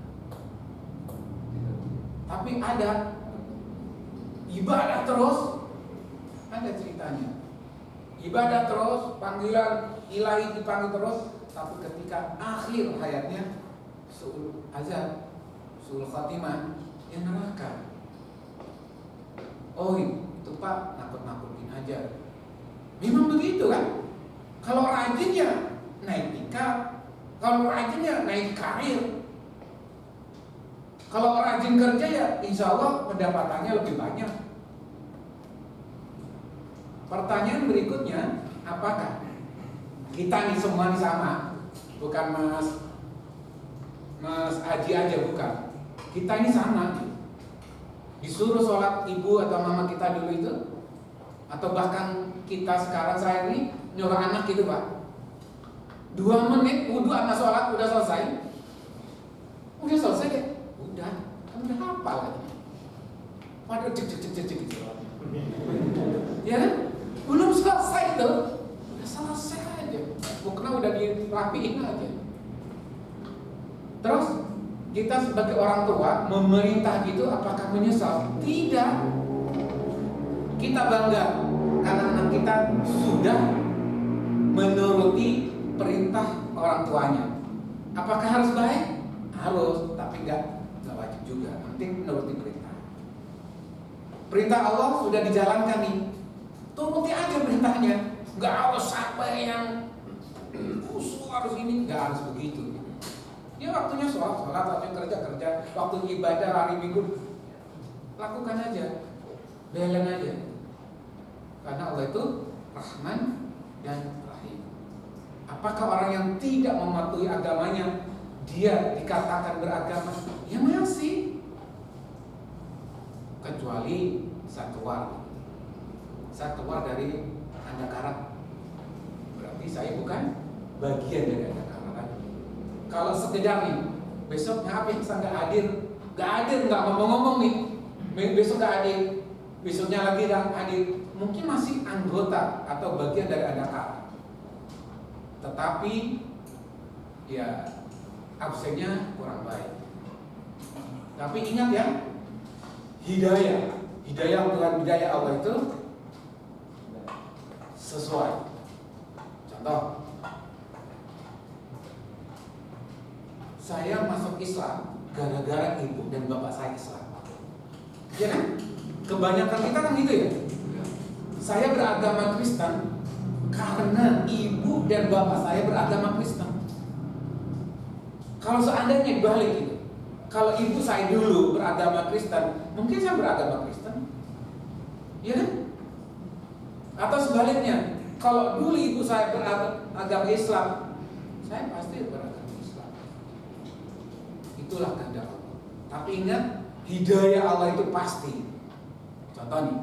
Tapi ada ibadah terus, ada ceritanya. Ibadah terus, panggilan ilahi dipanggil terus, tapi ketika akhir hayatnya suul azab, suul khatimah, yang neraka. Oh itu Pak, nakut-nakutin aja. Memang begitu kan? Kalau rajinnya naik tingkat, kalau rajinnya naik karir. Kalau rajin kerja ya insya Allah pendapatannya lebih banyak. Pertanyaan berikutnya, apakah kita nih semua nih sama? Bukan Mas Aji aja, bukan. Kita ini sama. Disuruh sholat ibu atau mama kita dulu itu, atau bahkan kita sekarang saya ini nyuruh anak gitu Pak, 2 menit wudhu anak sholat udah selesai. Udah selesai ya? Udah, kan udah hafal lagi. Waduh cek gitu. rapiin aja. Terus kita sebagai orang tua memerintah gitu, apakah menyesal? Tidak. Kita bangga karena anak kita sudah menuruti perintah orang tuanya. Apakah harus baik? Harus, tapi nggak wajib juga. Penting menuruti perintah. Perintah Allah sudah dijalankan nih, turuti aja perintahnya. Nggak harus sampai yang khusus harus ini, nggak harus begitu. Ya waktunya sholat, waktunya kerja, waktu ibadah hari Minggu, lakukan aja, belen aja. Karena Allah itu Rahman dan Rahim. Apakah orang yang tidak mematuhi agamanya dia dikatakan beragama? Ya masih, kecuali saya keluar dari Anda karat, berarti saya bukan bagian dari Anda karat. Kalau sekedar nih, besok ngapain saya nggak hadir, nggak ngomong-ngomong nih, besok nggak hadir, besoknya lagi nggak hadir, mungkin masih anggota atau bagian dari Anda karat. Tetapi ya absennya kurang baik. Tapi ingat ya, hidayah Tuhan, hidayah Allah itu sesuai. Contoh, saya masuk Islam gara-gara ibu dan bapak saya Islam. Ya kan? Kebanyakan kita kan gitu ya. Saya beragama Kristen karena ibu dan bapak saya beragama Kristen. Kalau seandainya balik gitu, kalau ibu saya dulu beragama Kristen, mungkin saya beragama Kristen, ya kan? Atau sebaliknya, kalau dulu ibu saya beragama Islam, saya pasti beragama Islam. Itulah kehendak Allah. Tapi ingat, hidayah Allah itu pasti. Contoh nih,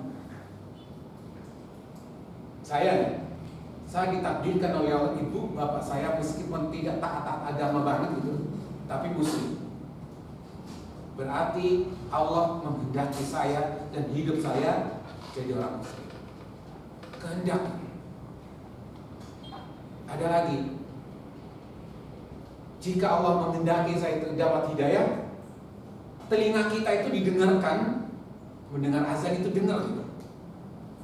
saya ditakdirkan oleh Allah, ibu bapak saya meskipun tidak taat agama banget gitu, tapi muslim. Berarti Allah menghendaki saya dan hidup saya jadi orang muslim. Kehendak. Ada lagi, jika Allah menghendaki saya itu dapat hidayah, telinga kita itu didengarkan, mendengar azan itu dengar gitu.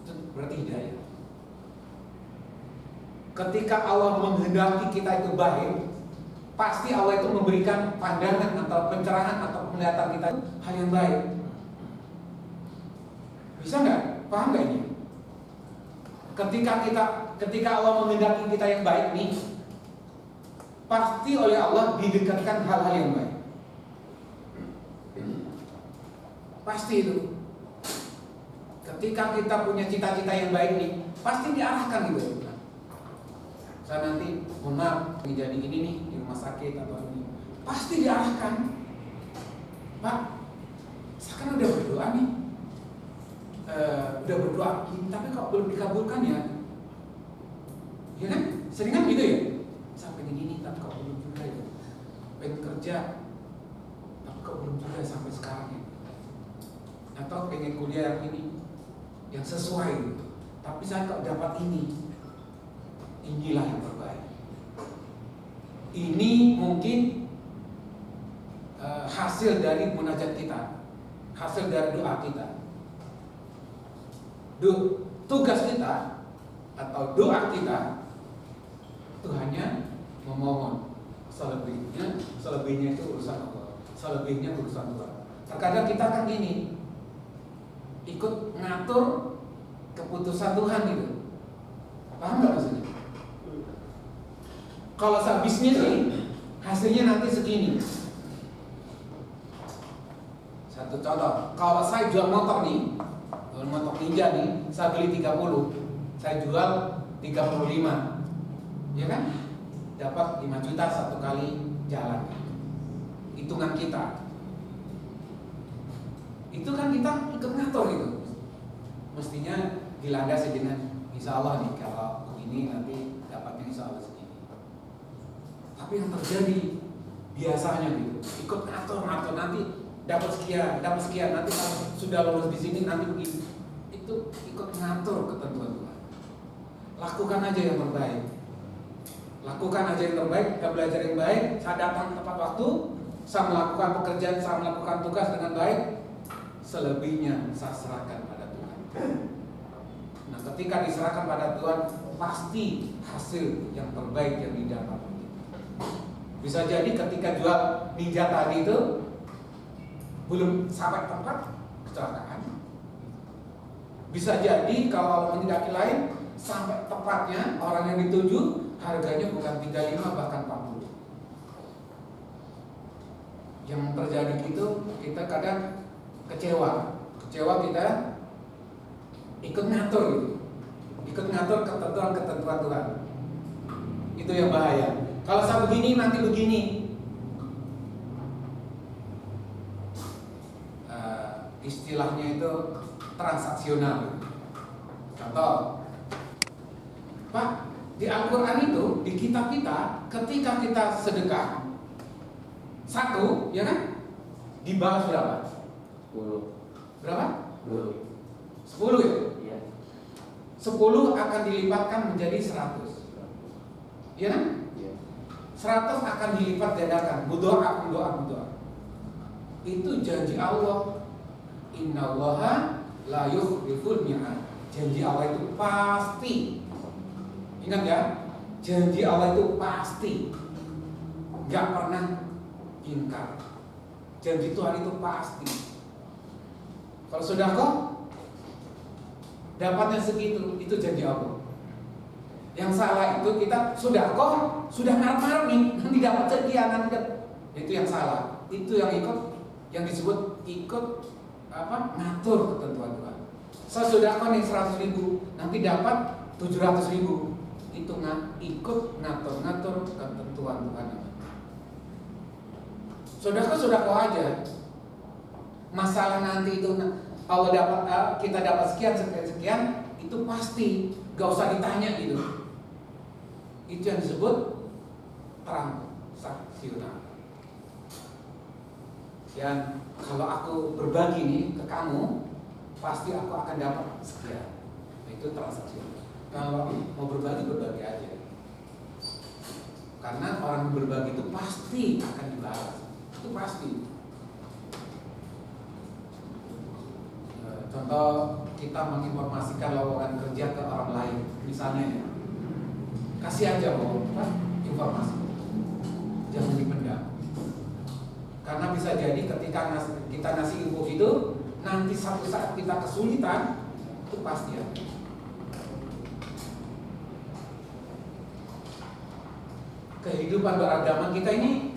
Itu berarti hidayah. Ketika Allah menghendaki kita itu baik, pasti Allah itu memberikan pandangan atau pencerahan atau penglihatan kita hal yang baik. Bisa nggak? Paham nggak ini? Ketika Allah menghendaki kita yang baik nih, pasti oleh Allah didekatkan hal-hal yang baik. Pasti itu. Ketika kita punya cita-cita yang baik nih, pasti diarahkan gitu. Saya nanti, mohon maaf, jadi ini nih di rumah sakit atau ini, pasti diarahkan. Pak, saya kan udah berdoa nih, tapi kok belum dikabulkan ya? Ya kan? Seringan gitu ya? Saya pengen ini, tapi kok belum juga ya? Pengen kerja, tapi kok belum juga sampai sekarang ya? Atau pengen kuliah yang ini, yang sesuai gitu, tapi saya kok dapat ini. Inilah yang terbaik. Ini mungkin hasil dari munajat kita, hasil dari doa kita. Tugas kita atau doa kita itu hanya memohon. Selebihnya itu urusan Allah. Selebihnya urusan Tuhan. Terkadang kita kan gini, ikut ngatur keputusan Tuhan gitu. Paham nggak maksudnya? Kalau saya bisnis nih, hasilnya nanti segini. Satu contoh, kalau saya jual motor nih, motor Ninja nih, saya beli 30, saya jual 35, ya kan? Dapat 5 juta satu kali jalan. Hitungan kita. Itu kan kita ikut ngatur gitu. Mestinya dilandasi dengan insya Allah nih, kalau begini nanti dapatnya insya Allah segini. Tapi yang terjadi biasanya gitu, ikut ngatur nanti dapat sekian, nanti kalau sudah lulus di sini nanti begini. Itu ikut ngatur ketentuan Tuhan. Lakukan aja yang terbaik. lakukan aja yang terbaik, kita belajar yang baik, saya datang tepat waktu, saya melakukan pekerjaan, saya melakukan tugas dengan baik, selebihnya saya serahkan pada Tuhan. Nah, ketika diserahkan pada Tuhan, pasti hasil yang terbaik yang didapat. Bisa jadi ketika jual ninja tadi itu belum sampai tempat, kecelakaan. Bisa jadi kalau Allah menghendaki lain, sampai tepatnya orang yang dituju harganya bukan 35 bahkan 40. Yang terjadi itu kita kadang kecewa kita ikut ngatur gitu. Ikut ngatur ketentuan Tuhan. Itu yang bahaya. Kalau saya begini nanti begini. Istilahnya itu transaksional. Contoh, Pak, di Al-Quran itu, di kitab kita, ketika kita sedekah satu, ya kan, dibalas berapa? 10. Berapa? 10. 10 ya? Iya. 10 akan dilipatkan menjadi 100. Iya kan? Iya. 100 akan dilipat gandakan. Mudoa. Itu janji Allah. Innallaha la yukhliful mi'ad. Janji Allah itu pasti. Ingat ya? Janji Allah itu pasti. Gak pernah ingkar. Janji Tuhan itu pasti. Kalau sudah kok dapatnya segitu, itu janji Allah. Yang salah itu kita sudah ngarep-ngarep nih, nanti dapat sekian, nanti dapat. Itu yang salah. Itu yang yang disebut ikut ngatur ketentuan Tuhan. Saya sudah nih 100.000, nanti dapat 700.000. Itu ikut ngatur ketentuan Tuhan. Sudah aja. Masalah nanti itu Allah dapat kita dapat sekian itu pasti, gak usah ditanya gitu. Itu yang disebut transaksional. Dan kalau aku berbagi nih ke kamu, pasti aku akan dapat sekian. Itu transaksional. Kalau mau berbagi aja. Karena orang yang berbagi itu pasti akan dibalas. Itu pasti. Contoh, kita menginformasikan lowongan kerja ke orang lain, misalnya ya, kasih aja informasi, jangan dipendam. Karena bisa jadi ketika kita ngasih info itu, nanti satu saat kita kesulitan, itu pasti ada. Kehidupan beragama kita ini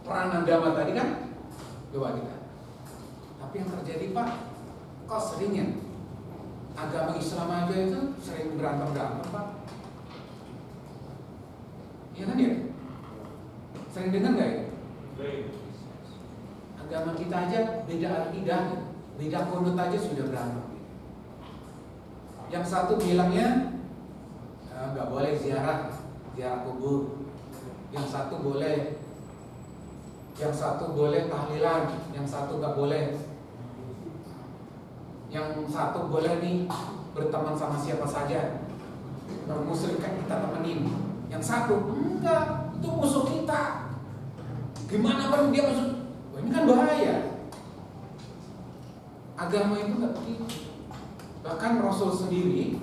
peran agama tadi kan doa kita. Tapi yang terjadi Pak, kok seringnya agama Islam aja itu sering berantem Pak. Iya kan ya? Sering dengar nggak ya? Agama kita aja beda akidah, beda konot aja sudah berantem. Yang satu bilangnya nggak boleh ziarah kubur. Yang satu boleh tahlilan, yang satu nggak boleh. Yang satu boleh nih berteman sama siapa saja, non-muslim kan kita temenin. Yang satu enggak, itu musuh kita. Gimana kan dia musuh? Wah, ini kan bahaya. Agama itu nggak begitu. Bahkan Rasul sendiri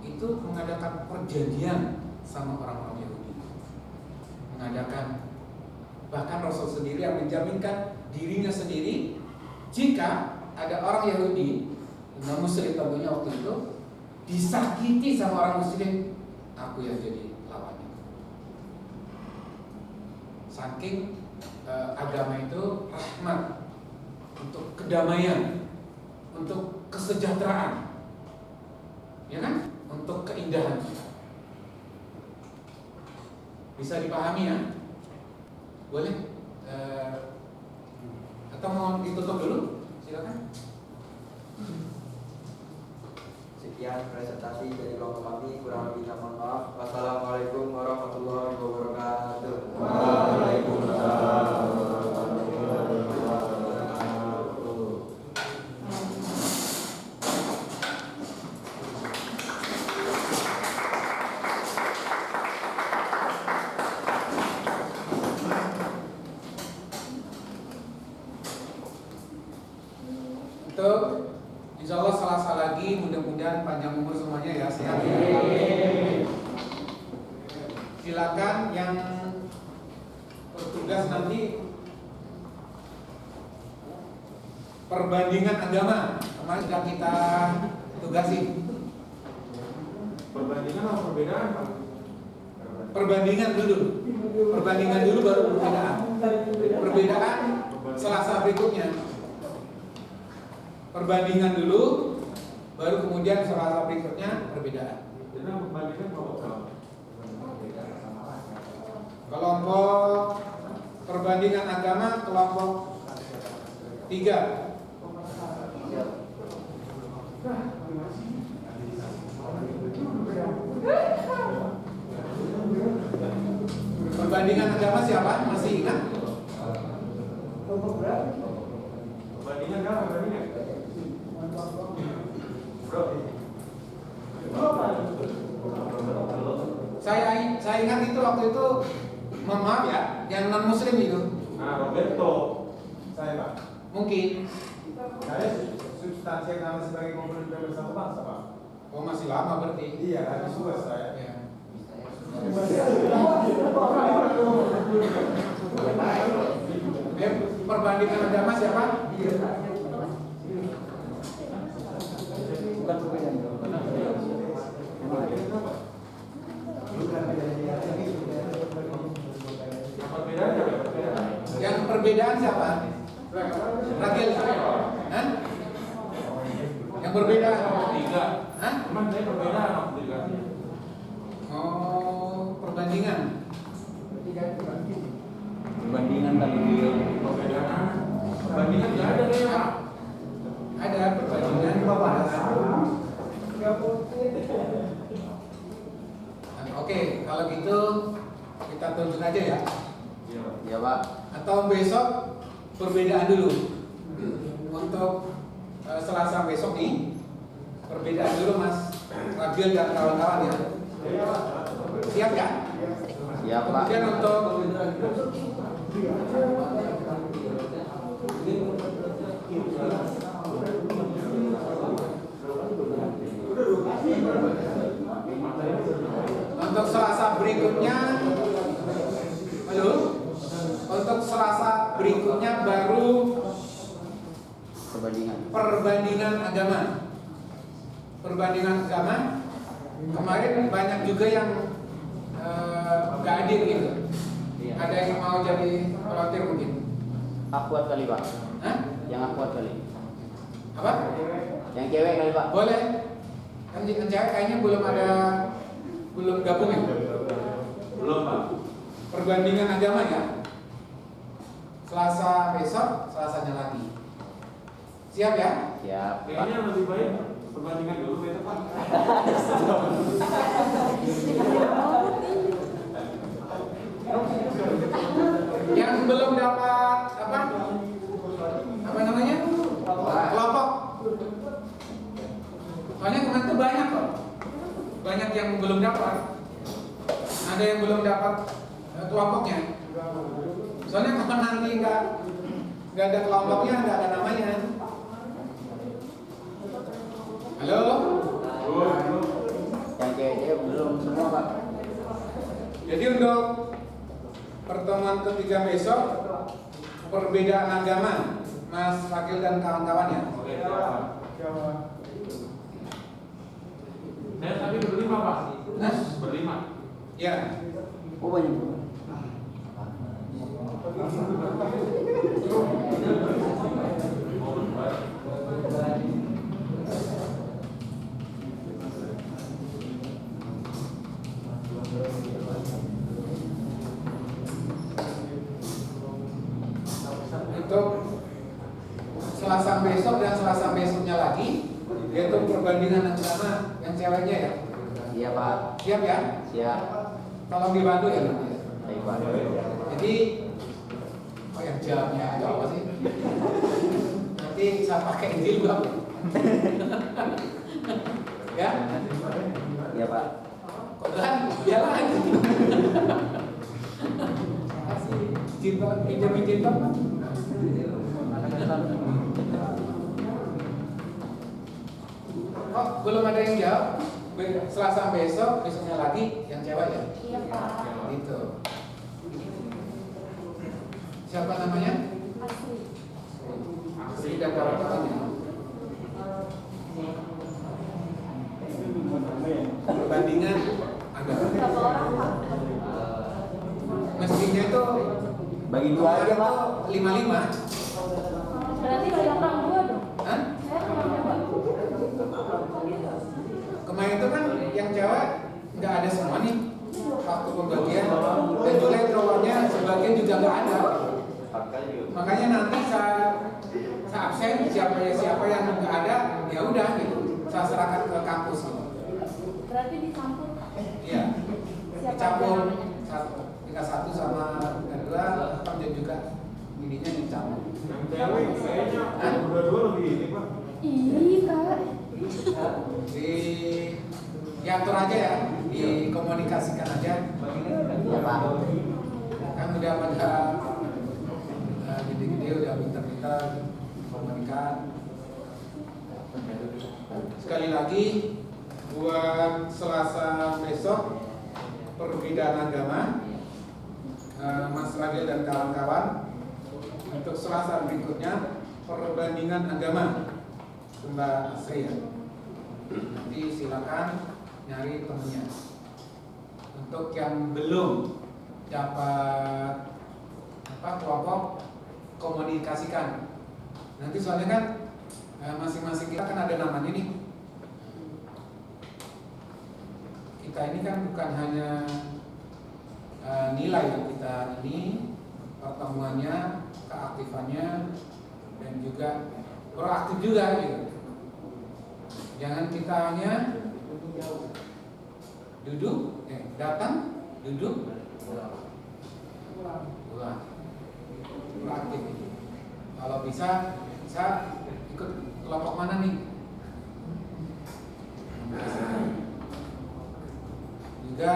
itu mengadakan perjanjian sama orang-orang Yahudi. Bahkan Rasul sendiri yang menjaminkan dirinya sendiri jika ada orang Yahudi, non-muslim tentunya waktu itu, disakiti sama orang muslim, aku yang jadi lawannya. Saking agama itu rahmat, untuk kedamaian, untuk kesejahteraan, ya kan? Untuk keindahan. Bisa dipahami ya? Boleh? Atau mau ditutup dulu? Silakan. Sekian presentasi dari kelompok kami, kurang lebihnya mohon maaf. Wassalamualaikum warahmatullahi wabarakatuh. Waalaikumsalam. Itu insya Allah Selasa lagi, mudah-mudahan panjang umur semuanya ya, sehat. Silakan yang bertugas nanti perbandingan agama kemarin sudah kita tugasi. Perbandingan atau perbedaan, Pak? Perbandingan dulu baru perbedaan. Perbedaan Selasa berikutnya. Perbandingan dulu, baru kemudian Selasa berikutnya perbedaan. Jadi perbandingan Kelompok perbandingan agama kelompok 3. Perbandingan agama siapa? Masih ingat? perbandingan kan perbandingan. Saya ingat itu waktu itu, mohon maaf ya, yang non muslim itu. Nah, Roberto. Saya Pak. Mungkin. Saya substansi yang nama sebagai komponen bersatu bangsa Pak. Oh masih lama berarti. Iya, habis juga saya. Ya. Perbandingan agama siapa? Yang perbedaan siapa? Ragil. Hah? Yang berbeda? 3. Hah? Cuman saya perbedaan sama 3. Oh, perbandingan. Perbandingan tadi dia. Perbedaan. Perbandingan nggak ada nih, Pak. Ada perbandingan. Oke, kalau gitu kita tunjuk aja ya. Iya Pak. Atau besok perbedaan dulu. Untuk Selasa besok nih perbedaan dulu Mas Ragil dan kawan-kawan ya. Siap ya? Siap Pak. Kemudian untuk Selasa berikutnya, halo? Untuk Selasa berikutnya baru perbandingan agama. Perbandingan agama. Kemarin banyak juga yang nggak hadir gitu. Ada yang mau jadi volunteer mungkin? Akuat kali Pak. Hah? Yang akuat kali. Apa? Yang cewek kali Pak. Boleh. Kan cewek kayaknya belum gabung ya? Belum, Pak. Perbandingan agama ya. Selasa besok, Selasanya lagi. Siap ya? Siap. Kayaknya lebih baik perbandingan dulu besok, Pak. Yang belum dapat apa namanya? Kelompok. Soalnya kemarin itu banyak kok. Banyak yang belum dapat. Ada yang belum dapat kelompoknya. Soalnya kalau nanti nggak ada kelompoknya, nggak ada namanya. Halo? Yang cewek belum semua Pak. Jadi untuk pertemuan ketiga besok perbedaan agama, Mas Ragil dan kawan-kawannya. Oke, siap. Saya tadi berlima, Pak. Nah, Berlima. ya. Oh banyak. Untuk Selasa besok dan Selasa besoknya lagi, yaitu perbandingan agama yang ceweknya ya. Iya Pak. Siap ya? Siap. Tolong dibantu ya. Baik Pak. Jadi, oh yang jamnya ada apa sih? Nanti saya pakai jilbab. Ya? Iya Pak. Kok kan? Biar lagi. Kasih jilbab, pinjam jilbab. belum ada yang jawab. Selasa besoknya lagi yang cewek ya. Iya Pak. Gitu. Siapa namanya? Asli. Asli dan kawan-kawannya. Perbandingan agama. Berapa orang Pak? Mestinya itu Bagi dua aja, Pak. 5-5. Berarti saya kurang 2 dong. Hah? Saya kurang 2. Kemarin itu kan yang cewek nggak ada semua nih waktu pembagian, dan juga yang cowoknya sebagian juga nggak ada. Makanya nanti saya absen, siapa yang nggak ada ya udah gitu, saya serahkan ke kampus gitu. Berarti dicampur. Iya, Siapa dicampur namanya? tingkat 1 sama tingkat 2, dan juga ininya dicampur. Yang cewek kayaknya dua-dua lebih ini Pak. Iya Kak. Diatur aja ya, dikomunikasikan aja. Ya, Pak. Kan udah pada gede-gede, udah pintar-pintar komunikasi. Sekali lagi buat Selasa besok perbedaan agama, Mas Radil dan kawan-kawan. Untuk Selasa berikutnya perbandingan agama, Mbak Asri ya. Nanti silakan nyari temennya. Untuk yang belum dapat kelompok, komunikasikan. Nanti soalnya kan masing-masing kita kan ada namanya nih. Kita ini kan bukan hanya nilai yang kita ini, pertemuannya, keaktifannya, dan juga proaktif juga gitu. Jangan kita hanya duduk, datang, duduk, pulang. Proaktif. Kalau bisa ikut kelompok mana nih? Juga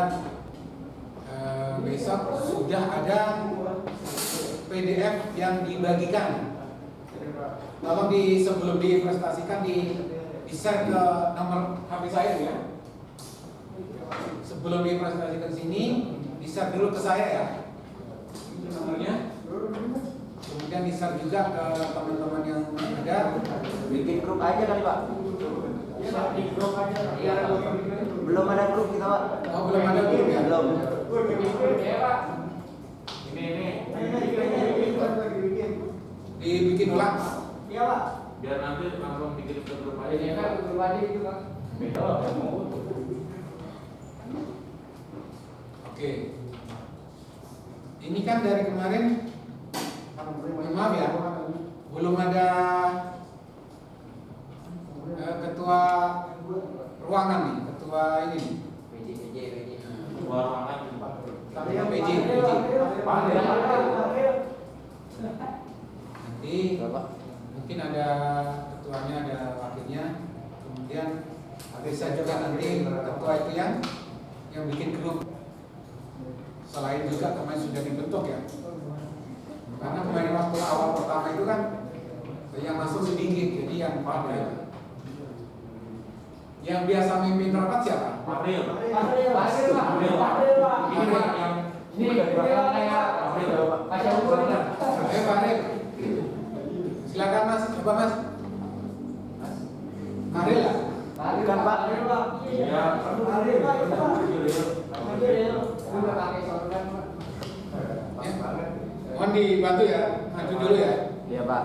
besok sudah ada PDF yang dibagikan. Tolong sebelum dipresentasikan di-share ke nomor HP saya ya. Sebelum dipresentasikan sini, di-share dulu ke saya ya. Itu nomornya. Kemudian di-share juga ke teman-teman yang ada. Bikin grup aja kali, Pak. Di grup aja. Belum ada grup kita, Pak. Oh, belum ada grup ya? Belum. Ini. Dibikin ulang. Iya Pak. Biar nanti langsung dikirim ke grup aja. Ini kan grup aja gitu Pak. Oke. Ini kan dari kemarin, maaf ya, belum ada ketua ruangan nih, ketua ini. Ruangan Pak. PJ. Nanti mungkin ada ketuanya, ada wakilnya, kemudian bisa juga nanti ketua itu yang bikin grup. Selain juga kemarin sudah dibentuk ya, karena kemarin waktu awal pertama itu kan yang masuk sedikit, jadi yang pada yang biasa mimpin rapat siapa? Ariel. Ini Pak yang ini belakang kayak kaca ukur kan. Pak Ariel. Silakan Mas, coba Mas. Ariel lah. Bukan, Pak. Ya. Udah pakai sorban Pak. Mohon dibantu ya, maju dulu ya. Iya, Pak.